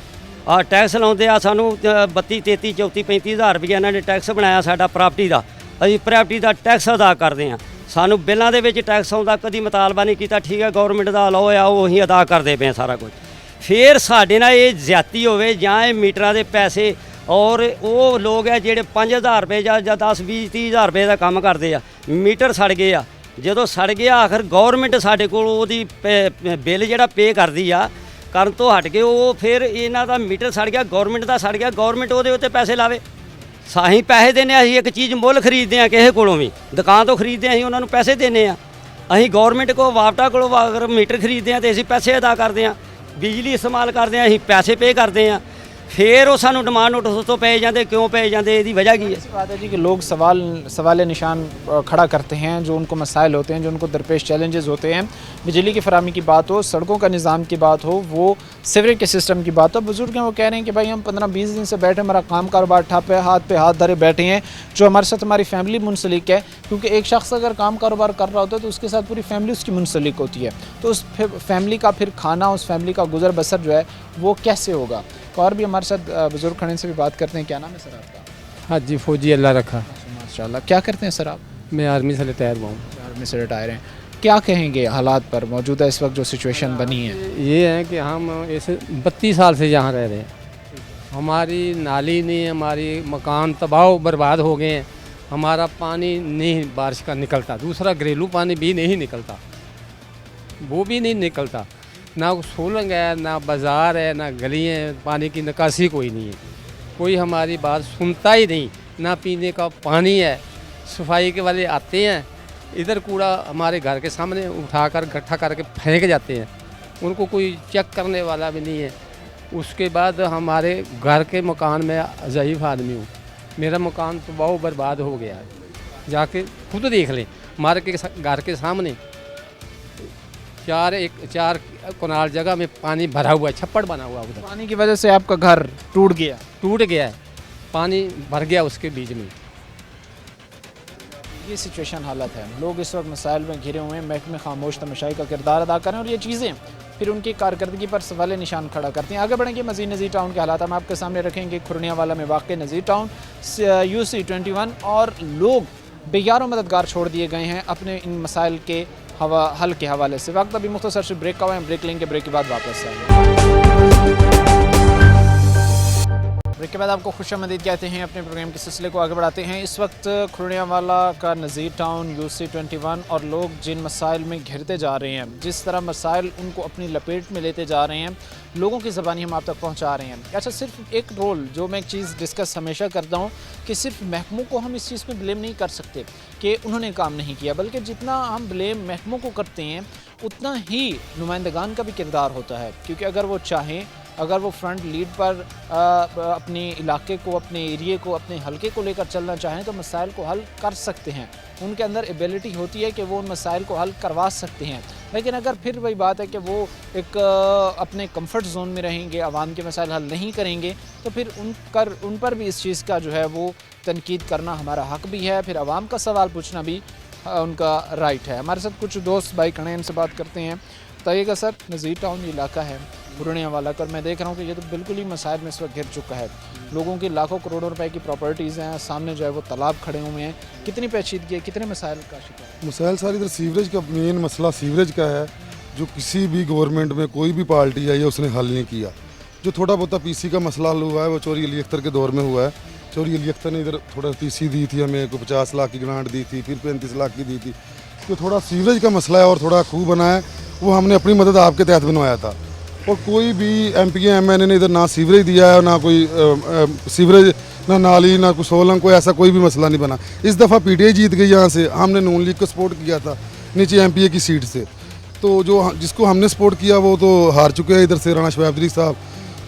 ਟੈਕਸ ਲਾਉਂਦੇ ਆ ਸਾਨੂੰ 32 33 34 35,000 ਰੁਪਏ ਇਹਨਾਂ ਨੇ ਟੈਕਸ ਬਣਾਇਆ ਸਾਡਾ ਪ੍ਰਾਪਰਟੀ ਦਾ। ਅਸੀਂ ਪ੍ਰਾਪਰਟੀ ਦਾ ਟੈਕਸ ਅਦਾ ਕਰਦੇ ਆ। ਸਾਨੂੰ ਬਿੱਲਾਂ ਦੇ ਵਿੱਚ ਟੈਕਸ ਆਉਂਦਾ, ਕਦੀ ਮੁਤਾਲਬਾ ਨਹੀਂ ਕੀਤਾ। ਠੀਕ ਹੈ, ਗਵਰਨਮੈਂਟ ਦਾ ਲਾਓ ਆ, ਉਹ ਅਸੀਂ ਅਦਾ ਕਰਦੇ ਪਏ ਸਾਰਾ ਕੁਝ। ਫਿਰ ਸਾਡੇ ਨਾਲ ਇਹ ਜ਼ਿਆਦਤੀ ਹੋਵੇ ਜਾਂ ਇਹ ਮੀਟਰਾਂ ਦੇ ਪੈਸੇ ਔਰ ਉਹ ਲੋਕ ਹੈ ਜਿਹੜੇ 5,000 ਰੁਪਏ ਜਾਂ 10 20 30,000 ਰੁਪਏ ਦਾ ਕੰਮ ਕਰਦੇ ਆ, ਮੀਟਰ ਸੜ ਗਏ ਆ। ਜਦੋਂ ਸੜ ਗਿਆ ਆਖਰ ਗਵਰਨਮੈਂਟ ਸਾਡੇ ਕੋਲ ਉਹਦੀ ਬਿੱਲ ਜਿਹੜਾ ਪੇ ਕਰਦੀ ਆ, ਕਰਨ ਤੋਂ ਹਟ ਕੇ ਉਹ ਫਿਰ ਇਹਨਾਂ ਦਾ ਮੀਟਰ ਸੜ ਗਿਆ, ਗਵਰਨਮੈਂਟ ਦਾ ਸੜ ਗਿਆ, ਗਵਰਨਮੈਂਟ ਉਹਦੇ ਉੱਤੇ ਪੈਸੇ ਲਾਵੇ। ਸਾਹੀਂ ਪੈਸੇ ਦਿੰਦੇ ਆ, ਅਸੀਂ ਇੱਕ ਚੀਜ਼ ਮੁੱਲ ਖਰੀਦਦੇ ਆ ਕਿਸੇ ਕੋਲੋਂ ਵੀ, ਦੁਕਾਨ ਤੋਂ ਖਰੀਦਦੇ ਆ, ਅਸੀਂ ਉਹਨਾਂ ਨੂੰ ਪੈਸੇ ਦਿੰਦੇ ਆ। ਅਸੀਂ ਗਵਰਨਮੈਂਟ ਕੋਲ ਵਾਪਟਾ ਕੋਲੋਂ ਅਗਰ ਮੀਟਰ ਖਰੀਦਦੇ ਆ ਤੇ ਅਸੀਂ ਪੈਸੇ ਅਦਾ ਕਰਦੇ ਆ। ਬਿਜਲੀ ਇਸਤੇਮਾਲ ਕਰਦੇ ਆ, ਅਸੀਂ ਪੈਸੇ ਪੇ ਕਰਦੇ ਆ। ਫਿਰ ਉਹ ਸਾਨੂੰ ਡਿਮਾਂਡ ਨੋਟਿਸ ਤੋਂ ਪਏ ਜਾਂਦੇ, ਕਿਉਂ ਪਏ ਜਾਂਦੇ, ਇਹਦੀ ਵਜ੍ਹਾ ਕੀ ਹੈ? ऐसी बात है जी कि लोग सवाल निशान खड़ा करते हैं, जो उनको मसाइल होते हैं, जो उनको दरपेश चैलेंजेस होते हैं, बिजली की फराहमी की बात हो, सड़कों का निज़ाम की बात हो, वो सीवरेज के सिस्टम की बात हो। बुजुर्ग हैं, वो कह रहे हैं कि भाई हम 15-20 दिन से बैठे, हमारा काम कारोबार ठप है, हाथ पे हाथ धरे बैठे हैं, जो हमारे साथ हमारी फैमिली मुंसलिक है, क्योंकि एक शख्स अगर काम कारोबार कर रहा होता है तो उसके साथ पूरी फैमिली उसकी मुंसलिक होती है, तो उस फैमिली का फिर खाना, उस फैमिली का गुजर बसर जो है वो कैसे होगा? और भी हमारे साथ बुजुर्ग खड़े हैं, से भी बात करते हैं। क्या नाम है सर आपका? हाँ जी, फौजी अल्लाह रखा। माशाल्लाह। क्या करते हैं सर आप? मैं आर्मी से रिटायर हुआ हूँ। आर्मी से रिटायर हैं। क्या कहेंगे हालात पर, मौजूदा इस वक्त जो सिचुएशन बनी है? ये है कि हम ऐसे 32 साल से यहाँ रह रहे हैं, हमारी नाली नहीं, हमारी मकान तबाह बर्बाद हो गए हैं, हमारा पानी नहीं बारिश का निकलता, दूसरा घरेलू पानी भी नहीं निकलता, वो भी नहीं निकलता, ना सोलंग है, ना बाज़ार है, ना गली है, पानी की निकासी कोई नहीं है, कोई हमारी बात सुनता ही नहीं, ना पीने का पानी है। सफाई के वाले आते हैं, इधर कूड़ा हमारे घर के सामने उठाकर इकट्ठा करके फेंक जाते हैं, उनको कोई चेक करने वाला भी नहीं है। उसके बाद हमारे घर के मकान में ज़ईफ़ आदमी हूँ, मेरा मकान तो बहुत बर्बाद हो गया है, जाके खुद देख लें, हमारे के घर के सामने 4 कनाल जगह में पानी भरा हुआ है, छप्पड़ बना हुआ उधर, पानी की वजह से आपका घर टूट गया? टूट गया है, पानी भर गया उसके बीच में। ये सिचुएशन हालत है, लोग इस वक्त मसाइल में घिरे हुए हैं, महकमे खामोश तमाशाई का किरदार अदा करें, और ये चीज़ें फिर उनकी कारकर्दगी पर सवाल निशान खड़ा करती हैं। आगे बढ़ेंगे, मज़ीद नज़ीर टाउन के हालात हम आपके सामने रखेंगे। खुरनियावाला में वाक़ नज़ीर टाउन UC21, और लोग बेयारों मददगार छोड़ दिए गए हैं अपने इन मसाइल के हल के हवाले से। वक्त अभी मुख्तसर से ब्रेक का हुआ है, ब्रेक लेंगे, ब्रेक के बाद वापस आएंगे। ब्रेक के बाद आपको खुशामदीद कहते हैं, अपने प्रोग्राम के सिलसिले को आगे बढ़ाते हैं। इस वक्त खुरनियावाला का नज़ीर टाउन UC21, और लोग जिन मसाइल में घिरते जा रहे हैं, जिस तरह मसाइल उनको अपनी लपेट में लेते जा रहे हैं, लोगों की ज़बानी हम आप तक पहुंचा रहे हैं। अच्छा, सिर्फ एक रोल जो मैं एक चीज़ डिस्कस हमेशा करता हूं कि सिर्फ महकमों को हम इस चीज़ में ब्लेम नहीं कर सकते कि उन्होंने काम नहीं किया, बल्कि जितना हम ब्लेम महकमों को करते हैं उतना ही नुमाइंदगान का भी किरदार होता है, क्योंकि अगर वो चाहें, अगर वो फ्रंट लीड पर अपने इलाके को, अपने एरिए को, अपने हलके को लेकर चलना चाहें तो मसाइल को हल कर सकते हैं, उनके अंदर एबिलिटी होती है कि वो उन मसाइल को हल करवा सकते हैं। लेकिन अगर फिर वही बात है कि वो एक अपने कंफर्ट जोन में रहेंगे, आवाम के मसाइल हल नहीं करेंगे, तो फिर उन पर भी इस चीज़ का जो है वो तनकीद करना हमारा हक़ भी है, फिर आवाम का सवाल पूछना भी उनका राइट है। हमारे साथ कुछ दोस्त भाई खड़े हैं, इनसे बात करते हैं। बताइएगा सर, नज़ीर टाउन ये इलाका है खुरनियावाला का, मैं देख रहा हूँ कि ये तो बिल्कुल ही मसाइल में इस वक्त घिर चुका है, लोगों की लाखों करोड़ों रुपए की प्रॉपर्टीज़ हैं, सामने जो है वो तालाब खड़े हुए हैं, कितनी पेचीदगी है, कितने मसाइल का शिकार? मसाइल सारी इधर सीवरेज का, मेन मसला सीवरेज का है, जो किसी भी गवर्नमेंट में कोई भी पार्टी आई है उसने हल नहीं किया। जो थोड़ा बहुत PC का मसला हल हुआ है वो चौधरी अली अख्तर के दौर में हुआ है। चौधरी अली अख्तर ने इधर थोड़ा PC दी थी, हमें को 50 लाख की ग्रांट दी थी, फिर 35 लाख की दी थी। तो थोड़ा सीवरेज का मसला है और थोड़ा खूह बना है, वो हमने अपनी मदद आपके तहत बनवाया था, और कोई भी MP MNA ने इधर ना सीवरेज दिया है, ना कोई सीवरेज, ना नाली, ना कोई सोलंग, कोई ऐसा कोई भी मसला नहीं बना। इस दफ़ा PTI जीत गई यहाँ से, हमने नून लीग को सपोर्ट किया था नीचे MPA की सीट से, तो जो जिसको हमने सपोर्ट किया वो तो हार चुके हैं इधर से, राना शबाबरी साहब।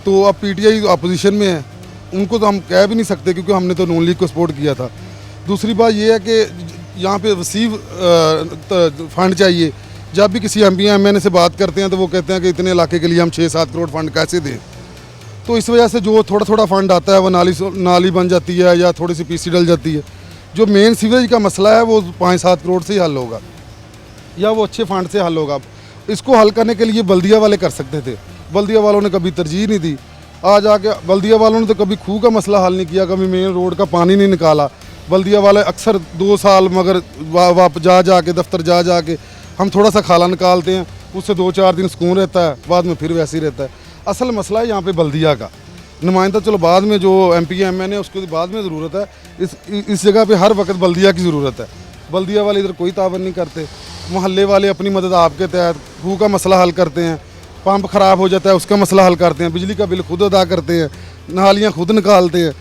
तो अब PTI अपोजिशन में है, उनको तो हम कह भी नहीं सकते क्योंकि हमने तो नून लीग को सपोर्ट किया था। दूसरी बात ये है कि यहाँ पे वसीव फंड चाहिए। जब भी किसी MP MNA से बात करते हैं तो वो कहते हैं कि इतने इलाके के लिए हम 6-7 करोड़ फंड कैसे दें। तो इस वजह से जो थोड़ा थोड़ा फंड आता है वो नाली बन जाती है या थोड़ी सी PC डल जाती है। जो मेन सीवरेज का मसला है वो 5-7 करोड़ से ही हल होगा, या वो अच्छे फंड से हल होगा। इसको हल करने के लिए बल्दिया वाले कर सकते थे, बल्दिया वालों ने कभी तरजीह नहीं दी। आज आके बल्दिया वालों ने तो कभी खूह का मसला हल नहीं किया, कभी मेन रोड का पानी नहीं निकाला। बल्दिया वाले अक्सर 2 साल मगर वापस जा के दफ्तर जा के हम थोड़ा सा खाला निकालते हैं, उससे 2-4 दिन सुकून रहता है, बाद में फिर वैसे ही रहता है। असल मसला है यहाँ पे बल्दिया का। नुमाइंदा चलो बाद में जो MP MNA उसको बाद में ज़रूरत है, इस जगह पे हर वक्त बल्दिया की ज़रूरत है। बल्दिया वाले इधर कोई तावन नहीं करते, मोहल्ले वाले अपनी मदद आपके तहत खूह का मसला हल करते हैं, पंप ख़राब हो जाता है उसका मसला हल करते हैं, बिजली का बिल खुद अदा करते हैं, नालियाँ खुद निकालते हैं।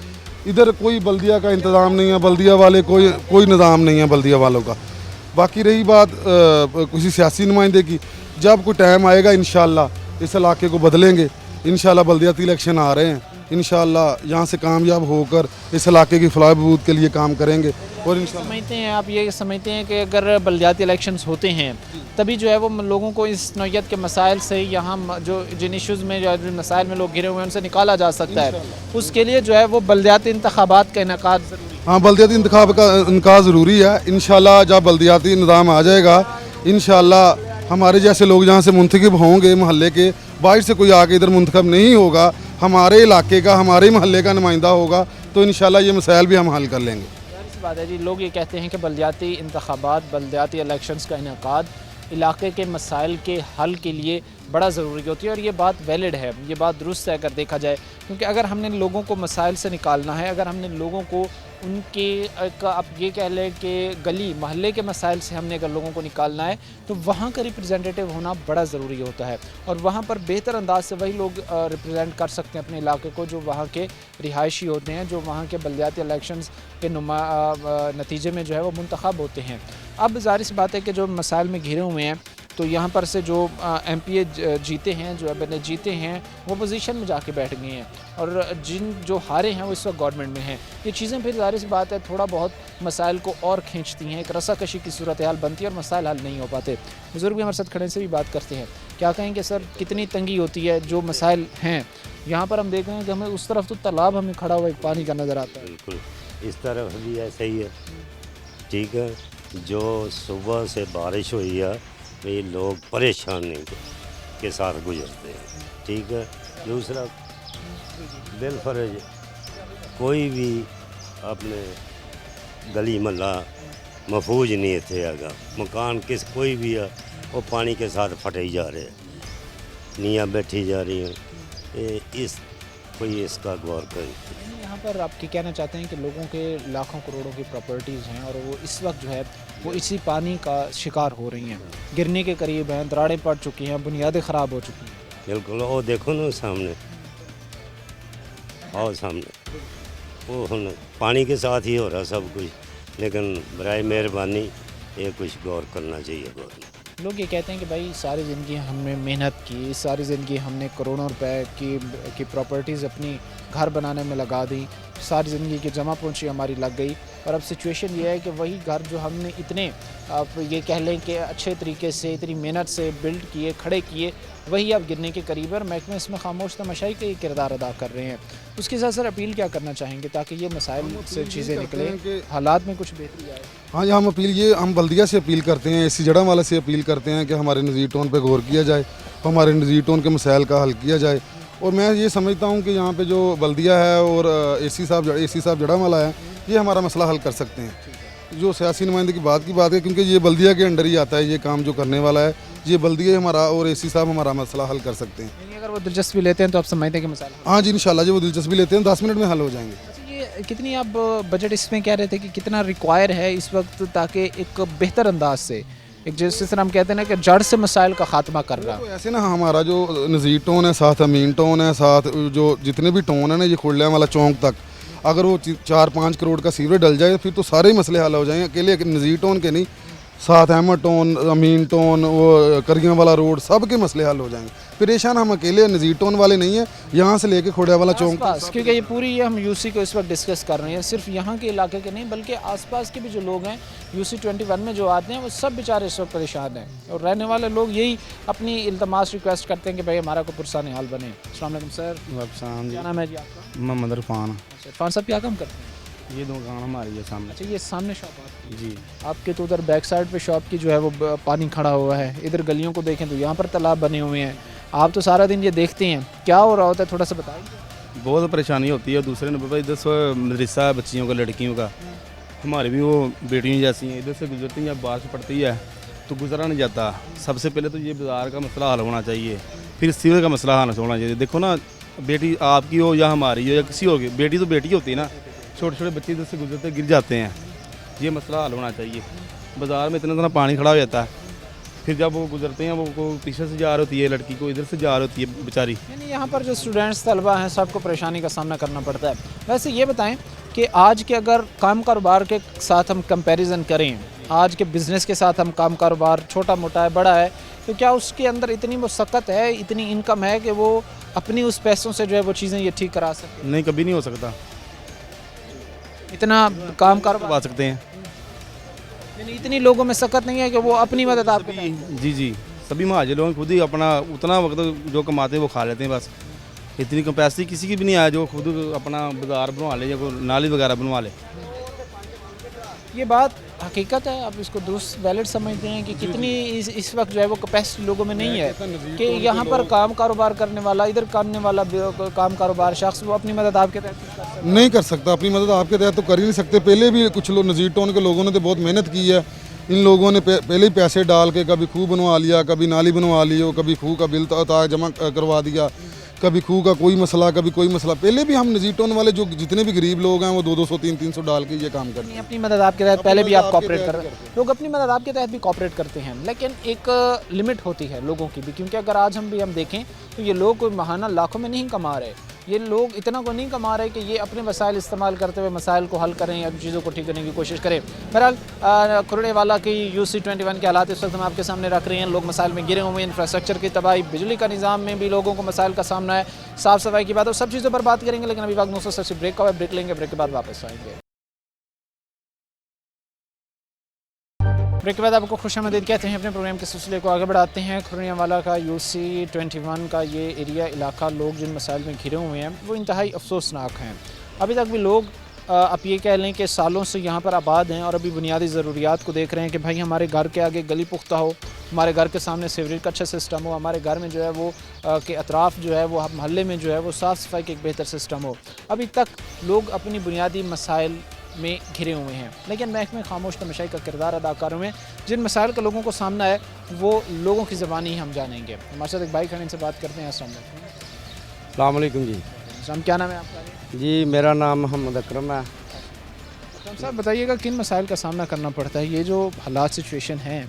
इधर कोई बल्दिया का इंतज़ाम नहीं है, बल्दिया वाले कोई निज़ाम नहीं है बल्दिया वालों का। बाकी रही बात किसी सियासी नुमाइंदे की, जब कोई टाइम आएगा इंशाल्लाह इस इलाके को बदलेंगे। इंशाल्लाह बल्दियाती इलेक्शन आ रहे हैं, इंशाअल्लाह यहाँ से कामयाब होकर इस इलाके की फलाह बहबूद के लिए काम करेंगे और इंशाअल्लाह समझते हैं आप, ये समझते हैं कि अगर बलदियाती इलेक्शंस होते हैं तभी जो है वो लोगों को इस नौइयत के मसाइल से यहाँ जो जिन इश्यूज़ में जो जिन मसाइल में लोग घिरे हुए हैं उनसे निकाला जा सकता है, उसके लिए जो है वो बलदियाती इंतखाबात का इनेकाद ज़रूरी है। हाँ, बलदियाती इंतखाब का इनका ज़रूरी है। इंशाअल्लाह जब बलदियाती निज़ाम आ जाएगा, इंशाअल्लाह हमारे जैसे लोग यहाँ से मुंतखब होंगे, महल्ले के बाहर से कोई आके इधर मुंतखब नहीं होगा, हमारे इलाके का हमारे महल्ले का नुमाइंदा होगा, तो इंशाअल्लाह ये मसाइल भी हम हल कर लेंगे। जाहिर सी बात है जी, लोग ये कहते हैं कि बलदियाती इंतखाबात, बलदियाती इलेक्शंस का इनेकाद इलाके के मसाइल के हल के लिए बड़ा ज़रूरी होती है, और ये बात वैलिड है, ये बात दुरुस्त है अगर देखा जाए, क्योंकि अगर हमने लोगों को मसाइल से निकालना है, अगर हमने लोगों को उनके आप ये कह लें कि गली महल्ले के मसाइल से हमने अगर लोगों को निकालना है तो वहाँ का रिप्रेजेंटेटिव होना बड़ा ज़रूरी होता है, और वहाँ पर बेहतर अंदाज से वही लोग रिप्रेजेंट कर सकते हैं अपने इलाके को जो वहाँ के रिहायशी होते हैं, जो वहाँ के बलदियाती इलेक्शंस के नतीजे में जो है वो मुंतखब होते हैं। अब ज़ाहिर सी बात है कि जो मसाइल में घिरे हुए हैं, तो यहाँ पर से जो MPA जीते हैं, जो MLA जीते हैं, वो पोजीशन में जाके बैठ गए हैं, और जो हारे हैं वो इस वक्त गवर्नमेंट में हैं। ये चीज़ें फिर ज़ाहिर सी बात है थोड़ा बहुत मसाइल को और खींचती हैं, एक रस्साकशी की सूरत हाल बनती है और मसाइल हल नहीं हो पाते। बुज़ुर्ग भी हमारे साथ खड़े से भी बात करते हैं, क्या कहेंगे सर, कितनी तंगी होती है जो मसाइल हैं? यहाँ पर हम देख रहे हैं कि हमें उस तरफ तो तालाब हमें खड़ा हुआ एक पानी का नज़र आता है। बिल्कुल, इस तरफ भी ऐसा ही है। ठीक है, जो सुबह से बारिश हुई है, ये लोग परेशानी के साथ गुजरते हैं। ठीक है, दूसरा बिलफर्ज कोई भी अपने गली महल्ला महफूज नहीं इतने हैगा, मकान किस कोई भी है वो पानी के साथ फटे ही जा रहे हैं, नीयाँ बैठी जा रही हैं। इस कोई इसका गौर करे। यहाँ पर आप क्या कहना चाहते हैं कि लोगों के लाखों करोड़ों की प्रॉपर्टीज़ हैं और वो इस वक्त जो है वो इसी पानी का शिकार हो रही हैं, गिरने के करीब हैं, दरारें पड़ चुकी हैं, बुनियादें ख़राब हो चुकी हैं। बिल्कुल, वो देखो ना सामने, आओ सामने, वो हम पानी के साथ ही हो रहा सब कुछ, लेकिन बराए मेहरबानी ये कुछ गौर करना चाहिए गवर्नमेंट। लोग ये कहते हैं कि भाई सारी ज़िंदगी हमने मेहनत की, सारी ज़िंदगी हमने करोड़ों रुपए की प्रॉपर्टीज़ अपनी घर बनाने में लगा दी, सारी ज़िंदगी की जमा पूंजी हमारी लग गई, और अब सिचुएशन ये है कि वही घर जो हमने इतने आप ये कह लें कि अच्छे तरीके से इतनी मेहनत से बिल्ड किए, खड़े किए, वही अब गिरने के करीब है, और महकमे इसमें खामोश तमाशाई का किरदार अदा कर रहे हैं। उसके साथ सर अपील क्या करना चाहेंगे ताकि ये मसाइल से चीज़ें निकलें, हालात में कुछ बेहतरी आए? हाँ जी, हम बल्दिया से अपील करते हैं, AC जड़ा वाला से अपील करते हैं कि हमारे नज़ीर टाउन पे गौर किया जाए, हमारे नज़ीर टाउन के मसाइल का हल किया जाए। और मैं ये समझता हूँ कि यहाँ पे जो बल्दिया है और AC साहब जड़ा वाला है, ये हमारा मसला हल कर सकते हैं। जो सियासी नुमाइंदे की बात है, क्योंकि ये बल्दिया के अंडर ही आता है, ये काम जो करने वाला है, ये बल्दिया हमारा और AC साहब हमारा मसला हल कर सकते हैं। यानी अगर वो दिलचस्पी लेते हैं तो आप समझते हैं कि मसाइल? हाँ जी, इंशाल्लाह जो वो दिलचस्पी लेते हैं 10 मिनट में हल हो जाएंगे। अच्छा, ये कितनी आप बजट इसमें कह रहे थे कि कितना रिक्वायर है इस वक्त ताकि एक बेहतर अंदाज से, एक जिस तरह हम कहते हैं ना कि जड़ से मसाइल का खात्मा कर रहा? तो ऐसे ना हमारा जो नज़ीर टाउन है, साथ अमीन टाउन है, साथ जो जितने भी टाउन है ना, ये खुड़लिया वाला चौंक तक, अगर वो 4-5 करोड़ का सीवरेज डल जाए फिर तो सारे ही मसले हल हो जाएंगे। अकेले नज़ीर टाउन के नहीं, साथ अहमद टाउन, अमीन टाउन, वो करियाँ वाला रोड, सब के मसले हल हो जाएंगे। परेशान हम अकेले नज़ीर टाउन वाले नहीं हैं, यहाँ से लेके खोड़िया वाला चौंक आसपास, क्योंकि ये पूरी ये हम UC को इस वक्त डिस्कस कर रहे हैं, सिर्फ यहाँ के इलाके के नहीं बल्कि आसपास के भी जो लोग हैं UC 21 में जो आते हैं वो सब बेचारे इस वक्त परेशान हैं, और रहने वाले लोग यही अपनी इल्तमास रिक्वेस्ट करते हैं कि भाई हमारा को पुरसानी हाल बने। अस्सलाम वालेकुम सर, क्या नाम है जी आपका? मोहम्मद इरफान। अच्छा, इरफान साहब क्या काम करते हैं? ये दुकान हमारी है सामने। अच्छा, ये सामने शॉप आपकी? जी। आपके तो उधर बैक साइड पे शॉप की जो है वो पानी खड़ा हुआ है, इधर गलियों को देखें तो यहाँ पर तालाब बने हुए हैं, आप तो सारा दिन ये देखते हैं, क्या हो रहा होता है थोड़ा सा बताइए। बहुत परेशानी होती है। दूसरे नंबर पर इधर मदरसा है बच्चियों का, लड़कियों का, हमारी भी वो बेटियाँ जैसी हैं, इधर से गुजरती हैं, बारिश पड़ती है तो गुजरा नहीं जाता। सबसे पहले तो ये बाज़ार का मसला हल होना चाहिए, फिर सीवर का मसला हल होना चाहिए। देखो ना, बेटी आपकी हो या हमारी हो या किसी हो, बेटी तो बेटी होती है ना, छोटे छोटे बच्चे इधर से गुजरते गिर जाते हैं, ये मसला हल होना चाहिए। बाज़ार में इतना पानी खड़ा हो जाता है, फिर जब वो गुजरते हैं, वो पीछे से जा रही होती है लड़की को, इधर से जा रही होती है बेचारी। यानी यहाँ पर जो स्टूडेंट्स तलबा हैं सबको परेशानी का सामना करना पड़ता है। वैसे ये बताएं कि आज के अगर काम कारोबार के साथ हम कंपैरिजन करें, आज के बिज़नेस के साथ हम काम कारोबार छोटा मोटा है बड़ा है, تو کیا اس کے اندر اتنی مسقت ہے, اتنی انکم ہے کہ وہ اپنی اس پیسوں سے جو ہے وہ چیزیں یہ ٹھیک کرا سکتے نہیں, کبھی نہیں ہو سکتا. ہیں؟ اتنا کام کاروبار کروا سکتے ہیں. یعنی اتنی لوگوں میں سخت نہیں ہے کہ وہ اپنی مدد آپ کو کریں. جی جی, سبھی مہاجر لوگ خود ہی اپنا اتنا وقت جو کماتے ہیں وہ کھا لیتے ہیں بس. اتنی کیپیسٹی کسی کی بھی نہیں ہے جو خود اپنا بازار بنوا لے یا کوئی نالی وغیرہ بنوا لے. یہ بات حقیقت ہے, آپ اس کو درست ویلڈ سمجھتے ہیں کہ کتنی اس وقت جو ہے وہ کیپیسٹی لوگوں میں نہیں ہے کہ یہاں پر کام کاروبار کرنے والا, ادھر کرنے والا کام کاروبار شخص وہ اپنی مدد آپ کے تحت نہیں کر سکتا. اپنی مدد آپ کے تحت تو کر ہی نہیں سکتے. پہلے بھی کچھ لوگ نذیر ٹاؤن کے لوگوں نے تو بہت محنت کی ہے. ان لوگوں نے پہلے ہی پیسے ڈال کے کبھی خوہ بنوا لیا, کبھی نالی بنوا لی ہو, کبھی خوہ کا بل جمع کروا دیا, کبھی خوہ کا کوئی مسئلہ, کبھی کوئی مسئلہ. پہلے بھی ہم نذیر ٹاؤن والے جو جتنے بھی غریب لوگ ہیں وہ 200 300 ڈال کے یہ کام کرتے ہیں. اپنی مدد آپ کے تحت پہلے بھی آپ کوآپریٹ کر رہے ہیں, لوگ اپنی مدد آپ کے تحت بھی کوآپریٹ کرتے ہیں, لیکن ایک لمٹ ہوتی ہے لوگوں کی بھی, کیونکہ اگر آج ہم دیکھیں تو یہ لوگ کوئی ماہانہ لاکھوں میں نہیں کما رہے. یہ لوگ اتنا کو نہیں کما رہے کہ یہ اپنے وسائل استعمال کرتے ہوئے مسائل کو حل کریں یا چیزوں کو ٹھیک کرنے کی کوشش کریں. بہرحال کھرڑے والا کی UC21 کے حالات اس وقت ہم آپ کے سامنے رکھ رہے ہیں. لوگ مسائل میں گرے ہوئے ہیں, انفراسٹرکچر کی تباہی, بجلی کا نظام میں بھی لوگوں کو مسائل کا سامنا ہے, صاف صفائی کی بات ہے, سب چیزوں پر بات کریں گے. لیکن ابھی وقت 900 سے بریک کا ہے, بریک لیں گے, بریک کے بعد واپس آئیں گے. بریک کے بعد آپ کو خوش آمدید کہتے ہیں. اپنے پروگرام کے سلسلے کو آگے بڑھاتے ہیں. کھرڑیاں والا کا UC21 کا یہ ایریا علاقہ, لوگ جن مسائل میں گھرے ہوئے ہیں وہ انتہائی افسوسناک ہیں. ابھی تک بھی لوگ آپ یہ کہہ لیں کہ سالوں سے یہاں پر آباد ہیں اور ابھی بنیادی ضروریات کو دیکھ رہے ہیں کہ بھائی ہمارے گھر کے آگے گلی پختہ ہو, ہمارے گھر کے سامنے سیوریج کا اچھا سسٹم ہو, ہمارے گھر میں جو ہے وہ کے اطراف جو ہے وہ محلے میں جو ہے وہ صاف صفائی کے ایک بہتر سسٹم ہو. ابھی تک لوگ اپنی بنیادی مسائل میں گھرے ہوئے ہیں, لیکن محکمہ خاموش تماشائی کا کردار ادا کر رہے ہیں. جن مسائل کا لوگوں کو سامنا ہے وہ لوگوں کی زبانی ہی ہم جانیں گے. ہمارے ساتھ ایک بھائی کھڑے, ان سے بات کرتے ہیں. السلام علیکم. السلام علیکم جی. السلام, کیا نام ہے آپ کا؟ جی میرا نام محمد اکرم ہے. صاحب بتائیے گا کن مسائل کا سامنا کرنا پڑتا ہے؟ یہ جو حالات سچویشن ہیں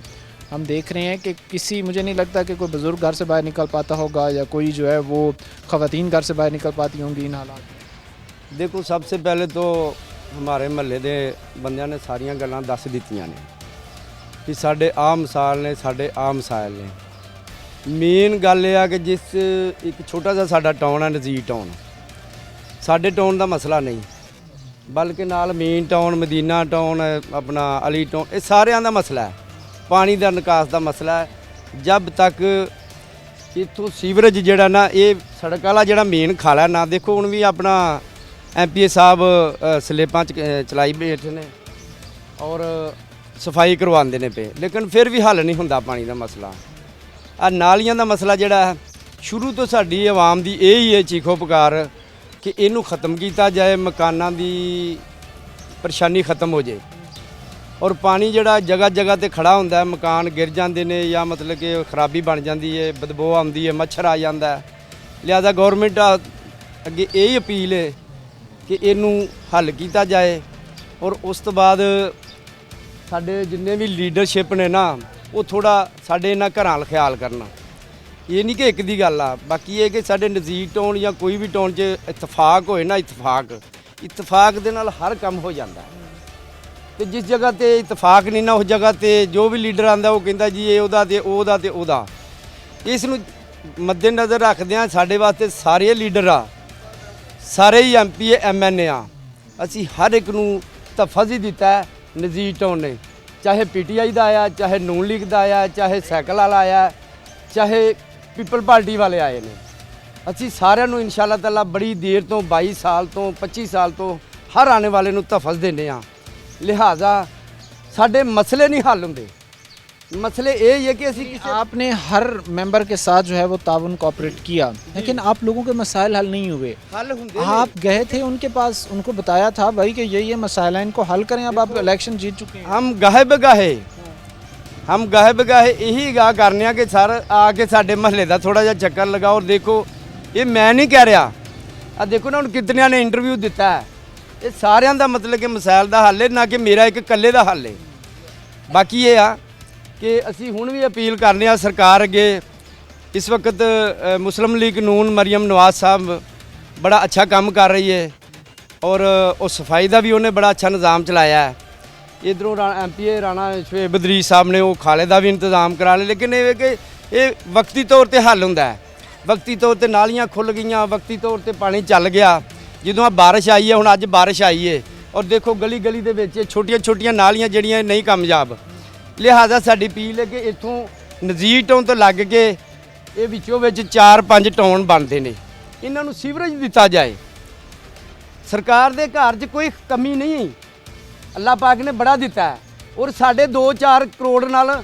ہم دیکھ رہے ہیں کہ کسی, مجھے نہیں لگتا کہ کوئی بزرگ گھر سے باہر نکل پاتا ہوگا یا کوئی جو ہے وہ خواتین گھر سے باہر نکل پاتی ہوں گی ان حالات میں. دیکھو سب سے پہلے تو ہمارے محلے دے بندیاں نے ساریاں گلاں دس دیتیاں نے کہ ساڈے عام مسائل نے, ساڈے عام مسائل نے. مین گل یہ ہے کہ جس ایک چھوٹا سا ساڈا ٹاؤن ہے نذیر ٹاؤن, ساڈے ٹاؤن دا مسئلہ نہیں بلکہ نال مین ٹاؤن, مدینہ ٹاؤن, اپنا علی ٹاؤن, یہ سارے دا مسئلہ ہے. پانی دا نکاس دا مسئلہ ہے. جب تک اتوں سیوریج جڑا نا یہ سڑک والا جڑا مین کھالا نہ دیکھو ہوں بھی اپنا MP صاحب سلیپاں چلائی بیٹھے نے اور صفائی کرواندے نے پہ, لیکن پھر بھی حل نہیں ہوندا پانی دا مسئلہ. نالیاں دا مسئلہ جڑا ہے شروع تو ساڈی عوام دی یہی ہے چیخو پکار کہ اینو ختم کیتا جائے, مکاناں دی پریشانی ختم ہو جائے. اور پانی جڑا جگہ جگہ تے کھڑا ہوندا ہے, مکان گر جاندے نے یا مطلب کہ خرابی بن جاندی ہے, بدبو آندی ہے, مچھر آ جاندا ہے. لہذا گورنمنٹ اگے یہی اپیل ہے کہ اینو حل کیتا جائے. اور اس تو بعد ساڈے جنے بھی لیڈرشپ نے نا وہ تھوڑا ساڈے انہاں گھراں دا خیال کرنا. یہ نہیں کہ ایک دی گل آ, باقی یہ کہ ساڈے نذیر ٹاؤن یا کوئی بھی ٹاؤن 'چ اتفاق ہوئے نا, اتفاق دے نال ہر کم ہو جاتا ہے. تے جس جگہ تے اتفاق نہیں نا اس جگہ تے جو بھی لیڈر آندا وہ کہندا جی یہ اودہ تے اودہ تے اودہ. اس نو مد نظر رکھدیاں ساڈے واسطے سارے لیڈر آ, سارے ہی MP MNA آ, اسی ہر ایک نو تحفظ ہی دیتا ہے نذیر ٹاؤن نے. چاہے PTI دا آیا, چاہے نون لیگ دا آیا, چاہے سائیکل والا آیا, چاہے پیپل پارٹی والے آئے نے. اسی سارے نو انشاءاللہ تعالیٰ بڑی دیر تو 22 سال تو 25 سال تو ہر آنے والے نو تحفظ دینے ہاں. لہٰذا ساڈے مسئلے نہیں حل ہوندے. مسئلے یہ ہے کہ آپ نے ہر ممبر کے ساتھ جو ہے وہ تعاون کوآپریٹ کیا, لیکن آپ لوگوں کے مسائل حل نہیں ہوئے. آپ گئے تھے ان کے پاس, ان کو بتایا تھا بھائی کہ یہ مسائل ہیں, ان کو حل کریں. اب آپ الیکشن جیت چکے ہیں. ہم گاہے بگاہے یہی گاہ کرنے ہیں کہ سر آ کے ساڈے محلے دا تھوڑا جہا چکر لگاؤ. اور دیکھو یہ میں نہیں کہہ رہا, دیکھو نا ہوں کتنیاں نے انٹرویو دیتا ہے. یہ سارے دا مطلب کہ مسائل دا حل ہے, نہ کہ میرا ایک کلے دا حل ہے. باقی یہ آ کہ اسی ہوں بھی اپیل کرنے ہیں سرکار اگے. اس وقت مسلم لیگ نون مریم نواز صاحب بڑا اچھا کام کر رہی ہے اور اس صفائی دا بھی انہیں بڑا اچھا نظام چلایا ہے. ادھروں MP رانا شعیب ادریس صاحب نے وہ کھالے دا بھی انتظام کرا لے. لیکن یہ کہ ਇਹ ਵਕਤੀ ਤੌਰ ਤੇ ਹੱਲ ਹੁੰਦਾ ਹੈ। ਵਕਤੀ ਤੌਰ ਤੇ ਨਾਲੀਆਂ ਖੁੱਲ ਗਈਆਂ, ਵਕਤੀ ਤੌਰ ਤੇ ਪਾਣੀ ਚੱਲ ਗਿਆ। ਜਦੋਂ ਆ ਬਾਰਿਸ਼ ਆਈ ਹੈ, ਹੁਣ ਅੱਜ ਬਾਰਿਸ਼ ਆਈ ਹੈ ਔਰ ਦੇਖੋ ਗਲੀ ਗਲੀ ਦੇ ਵਿੱਚ ਛੋਟੀਆਂ ਨਾਲੀਆਂ ਜਿਹੜੀਆਂ ਨਹੀਂ ਕਾਮਯਾਬ, ਲਿਹਾਜ਼ਾ ਸਾਡੀ ਅਪੀਲ ਹੈ ਕਿ ਇੱਥੋਂ ਨਜ਼ੀਰ ਟਾਊਨ ਤੋਂ ਲੱਗ ਕੇ ਇਹ ਵਿੱਚੋਂ ਵਿੱਚ 4-5 ਟਾਊਨ ਬਣਦੇ ਨੇ, ਇਹਨਾਂ ਨੂੰ ਸੀਵਰੇਜ ਦਿੱਤਾ ਜਾਏ। ਸਰਕਾਰ ਦੇ ਘਰ 'ਚ ਕੋਈ ਕਮੀ ਨਹੀਂ, ਅੱਲਾਹ ਪਾਕ ਨੇ ਬੜਾ ਦਿੱਤਾ ਹੈ ਔਰ ਸਾਡੇ 2-4 ਕਰੋੜ ਨਾਲ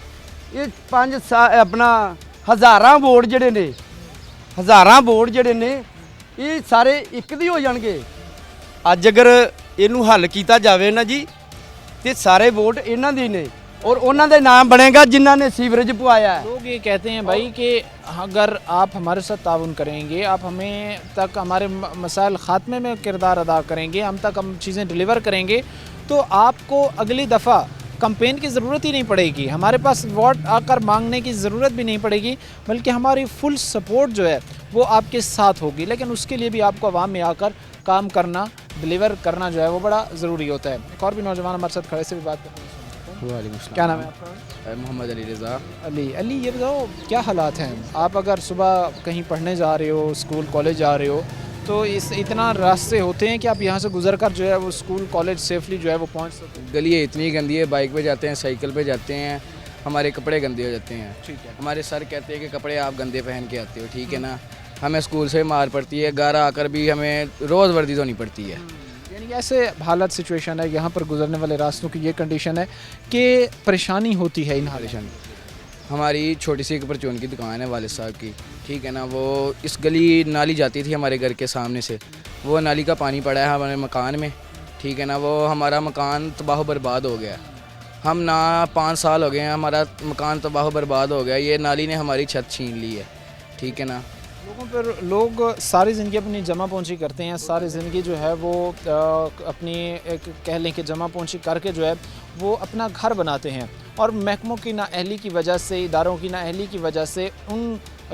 ਇਹ ਆਪਣਾ ਹਜ਼ਾਰਾਂ ਵੋਟ ਜਿਹੜੇ ਨੇ ਇਹ ਸਾਰੇ ਇੱਕ ਦੀ ਹੋ ਜਾਣਗੇ। ਅੱਜ ਅਗਰ ਇਹਨੂੰ ਹੱਲ ਕੀਤਾ ਜਾਵੇ ਨਾ ਜੀ ਤੇ ਸਾਰੇ ਵੋਟ ਇਹਨਾਂ ਦੇ ਨੇ और उन्होंने नाम बनेगा जिन्होंने सीवरेज पवाया है। लोग ये कहते हैं भाई कि अगर आप हमारे साथ ताउन करेंगे, आप हमें तक हमारे मसाइल ख़ात्मे में किरदार अदा करेंगे, हम तक हम चीज़ें डिलीवर करेंगे, तो आपको अगली दफ़ा कंपेन की ज़रूरत ही नहीं पड़ेगी, हमारे पास वोट आकर मांगने की ज़रूरत भी नहीं पड़ेगी, बल्कि हमारी फुल सपोर्ट जो है वो आपके साथ होगी। लेकिन उसके लिए भी आपको आवाम में आकर काम करना, डिलीवर करना जो है वो बड़ा ज़रूरी होता है। एक और भी नौजवान हमारे साथ खड़े से भी बात करते हैं। क्या नाम है आपका? मोहम्मद अली रज़ा। अली ये बताओ क्या हालात हैं? आप अगर सुबह कहीं पढ़ने जा रहे हो, स्कूल कॉलेज जा रहे हो, तो इतना रास्ते होते हैं कि आप यहाँ से गुजर कर जो है वो स्कूल कॉलेज सेफली जो है वो पहुँच सकते हैं? गली इतनी गंदी है, बाइक पे जाते हैं, साइकिल पे जाते हैं, हमारे कपड़े गंदे हो जाते हैं। ठीक है। हमारे सर कहते हैं कि कपड़े आप गंदे पहन के आते हो, ठीक है ना। हमें स्कूल से मार पड़ती है, घर आकर भी हमें रोज़ वर्दी धोनी पड़ती है। यानी ऐसे हालत सिचुएशन है, यहाँ पर गुजरने वाले रास्तों की ये कंडीशन है कि परेशानी होती है इन हालात। हमारी छोटी सी एक परचून की दुकान है वालिद साहब की, ठीक है ना। वो इस गली नाली जाती थी हमारे घर के सामने से, वो नाली का पानी पड़ा है हमारे मकान में, ठीक है ना। वो हमारा मकान तबाह बर्बाद हो गया, हम ना 5 साल हो गए हैं, हमारा मकान तबाह बर्बाद हो गया। ये नाली ने हमारी छत छीन ली है, ठीक है ना। लोग सारी ज़िंदगी अपनी जमा पूंजी करते हैं, सारी ज़िंदगी जो है वो अपनी एक कह लें कि जमा पूंजी करके जो है वो अपना घर बनाते हैं, और महकमों की नाअहली की वजह से, इदारों की नाअहली की वजह से उन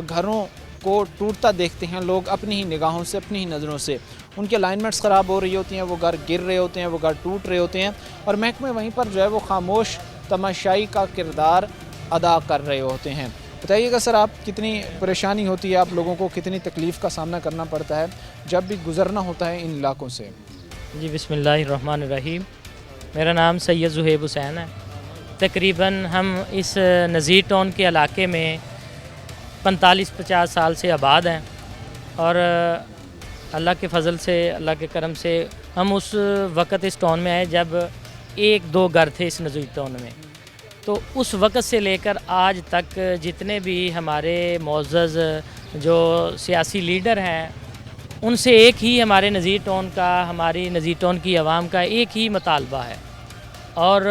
घरों को टूटता देखते हैं लोग अपनी ही निगाहों से, अपनी ही नज़रों से। उनके अलाइनमेंट्स ख़राब हो रही होती हैं, वो घर गिर रहे होते हैं, वो घर टूट रहे होते हैं, और महकमे वहीं पर जो है वो खामोश तमाशाई का किरदार अदा कर रहे होते हैं। बताइएगा सर, आप कितनी परेशानी होती है, आप लोगों को कितनी तकलीफ़ का सामना करना पड़ता है जब भी गुज़रना होता है इन इलाकों से? जी बिस्मिल्लाहिर्रहमानिर्रहीम। मेरा नाम सैयद ज़ुहैब हुसैन है। तकरीबन हम इस नज़ीर टाउन के इलाके में 45-50 साल से आबाद हैं, और अल्लाह के फ़ज़ल से, अल्लाह के करम से हम उस वक़्त इस टाउन में आए जब 1-2 घर थे इस नज़ीर टाउन में। तो उस वक़्त से लेकर आज तक जितने भी हमारे मुअज़्ज़ज़ जो सियासी लीडर हैं, उनसे एक ही हमारे नज़ीर टाउन का, हमारी नज़ीर टाउन की आवाम का एक ही मतालबा है, और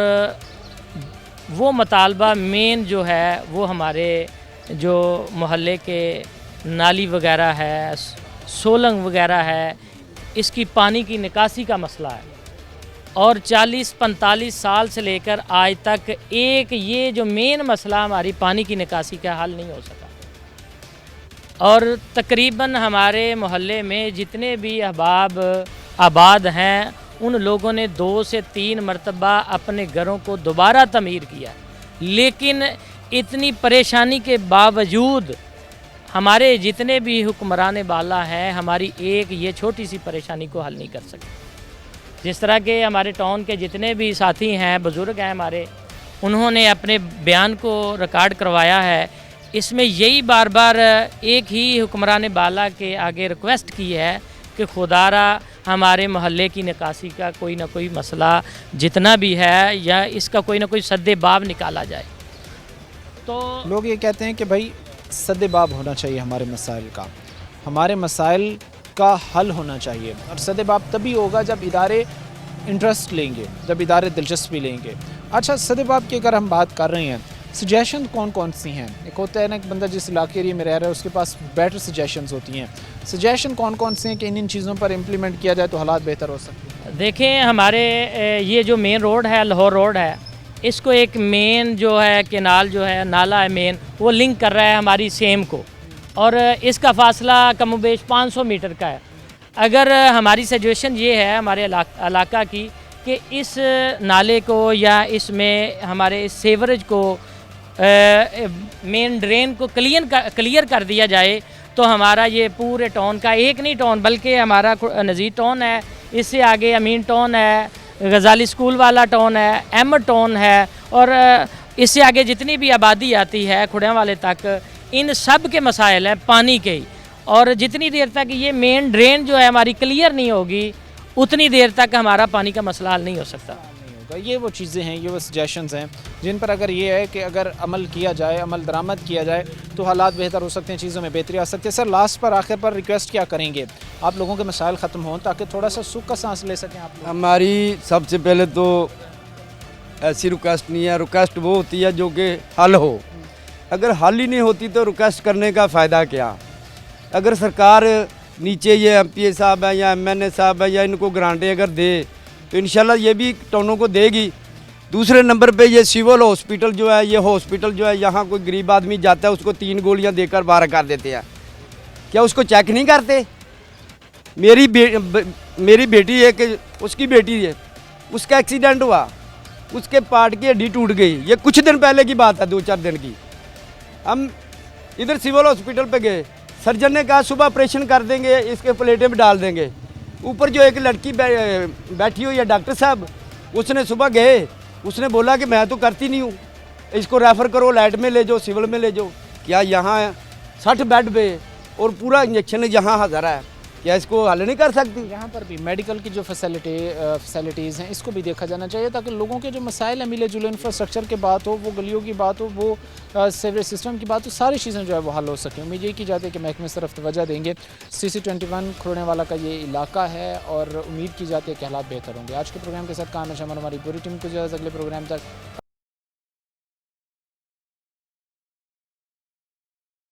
वो मतालबा मेन जो है वो हमारे जो मोहल्ले के नाली वगैरह है, सोलंग वगैरह है, इसकी पानी की निकासी का मसला है। और 40-45 साल से लेकर आज तक एक ये जो मेन मसला हमारी पानी की निकासी का हल नहीं हो सका। और तकरीबन हमारे मोहल्ले में जितने भी अहबाब आबाद हैं, उन लोगों ने 2 से 3 मरतबा अपने घरों को दोबारा तमीर किया, लेकिन इतनी परेशानी के बावजूद हमारे जितने भी हुक्मरान बाला हैं, हमारी एक ये छोटी सी परेशानी को हल नहीं कर सके। जिस तरह के हमारे टाउन के जितने भी साथी हैं, बुज़ुर्ग हैं हमारे, उन्होंने अपने बयान को रिकॉर्ड करवाया है। इसमें यही बार बार एक ही हुक्मरान बाला के आगे रिक्वेस्ट की है कि खुदारा हमारे मोहल्ले की निकासी का कोई ना कोई मसला जितना भी है, या इसका कोई ना कोई सद्दे-बाब निकाला जाए। तो लोग ये कहते हैं कि भाई सद्दे-बाब होना चाहिए हमारे मसाइल का, हमारे मसाइल का हल होना चाहिए, और सद्दे-बाब तभी होगा जब इदारे इंटरेस्ट लेंगे, जब इदारे दिलचस्पी लेंगे। अच्छा, सद्दे-बाब की अगर हम बात कर रहे हैं, सजेशन कौन कौन सी हैं? एक होता है ना कि बंदा जिस इलाके एरिया में रह रहा है उसके पास बेटर सजेशंस होती हैं, सजेशन कौन कौन से हैं कि इन चीज़ों पर इम्प्लीमेंट किया जाए तो हालात बेहतर हो सकते हैं? देखें, हमारे ये जो मेन रोड है, लाहौर रोड है, इसको एक मेन जो है केनाल जो है, नाला है मेन, वो लिंक कर रहा है हमारी सेम को, और इसका फ़ासला कमोबेश 500 मीटर का है। अगर हमारी सजेशन ये है हमारे इलाका की कि इस नाले को या इसमें हमारे इस सीवरेज को मेन ड्रेन को क्लियर कर दिया जाए तो हमारा ये पूरे टाउन का, एक नहीं टाउन बल्कि हमारा नज़ीर टाउन है, इससे आगे अमीन टाउन है, गजाली स्कूल वाला टाउन है, अहमद टाउन है, और इससे आगे जितनी भी आबादी आती है खुड़ियाँ वाले तक, इन सब के मसाइल हैं पानी के ही। और जितनी देर तक ये मेन ड्रेन जो है हमारी क्लियर नहीं होगी उतनी देर तक हमारा पानी का मसला हल नहीं हो सकता। ये वो चीज़ें हैं, ये वो सजेशंस हैं जिन पर अगर ये है कि अगर अमल किया जाए, अमल दरामद किया जाए तो हालात बेहतर हो सकते हैं, चीज़ों में बेहतरी आ सकती है। सर लास्ट पर आखिर पर रिक्वेस्ट क्या करेंगे आप लोगों के मसाइल ख़त्म हों ताकि थोड़ा सा सुख का सांस ले सकें आप लोग? हमारी सबसे पहले तो ऐसी रिक्वेस्ट नहीं है, रिक्वेस्ट वो होती है जो कि हल हो। अगर हल ही नहीं होती तो रिक्वेस्ट करने का फ़ायदा क्या। अगर सरकार नीचे ये MPA साहब है या MNA साहब है या इनको ग्रांटें अगर दे तो इंशाल्लाह ये भी टाउनों को देगी। दूसरे नंबर पे ये सिविल हॉस्पिटल जो है, ये हॉस्पिटल जो है, यहाँ कोई गरीब आदमी जाता है उसको 3 गोलियाँ देकर बाहर कर देते हैं। क्या उसको चेक नहीं करते? मेरी बेटी है कि उसकी बेटी है, उसका एक्सीडेंट हुआ, उसके पार्ट की हड्डी टूट गई। ये कुछ दिन पहले की बात है, 2-4 दिन की। हम इधर सिविल हॉस्पिटल पे गए, सर्जन ने कहा सुबह ऑपरेशन कर देंगे, इसके प्लेटें में डाल देंगे। ऊपर जो एक लड़की बैठी हुई है डॉक्टर साहब, उसने सुबह गए, उसने बोला कि मैं तो करती नहीं हूँ, इसको रेफ़र करो, लाइट में ले जाओ, सिविल में ले जाओ। क्या यहाँ 60 बेड पे और पूरा इंजेक्शन यहाँ हाजिर है, क्या इसको हल नहीं कर सकती? यहाँ पर भी मेडिकल की जो फैसिलिटीज़ हैं इसको भी देखा जाना चाहिए ताकि लोगों के जो मसाइल हैं, मिले जुले इंफ्रास्ट्रक्चर की बात हो, वो गलियों की बात हो, वो सीवरेज सिस्टम की बात हो, सारी चीज़ें जो है वो हल हो सकें। उम्मीद यही की जाती है कि महकमे इस तरफ तवज्जो देंगे। CC21 खुड़ने वाला का ये इलाका है और उम्मीद की जाती है कि हालात बेहतर होंगे। आज के प्रोग्राम के साथ काम है हमारी पूरी टीम को। अगले प्रोग्राम तक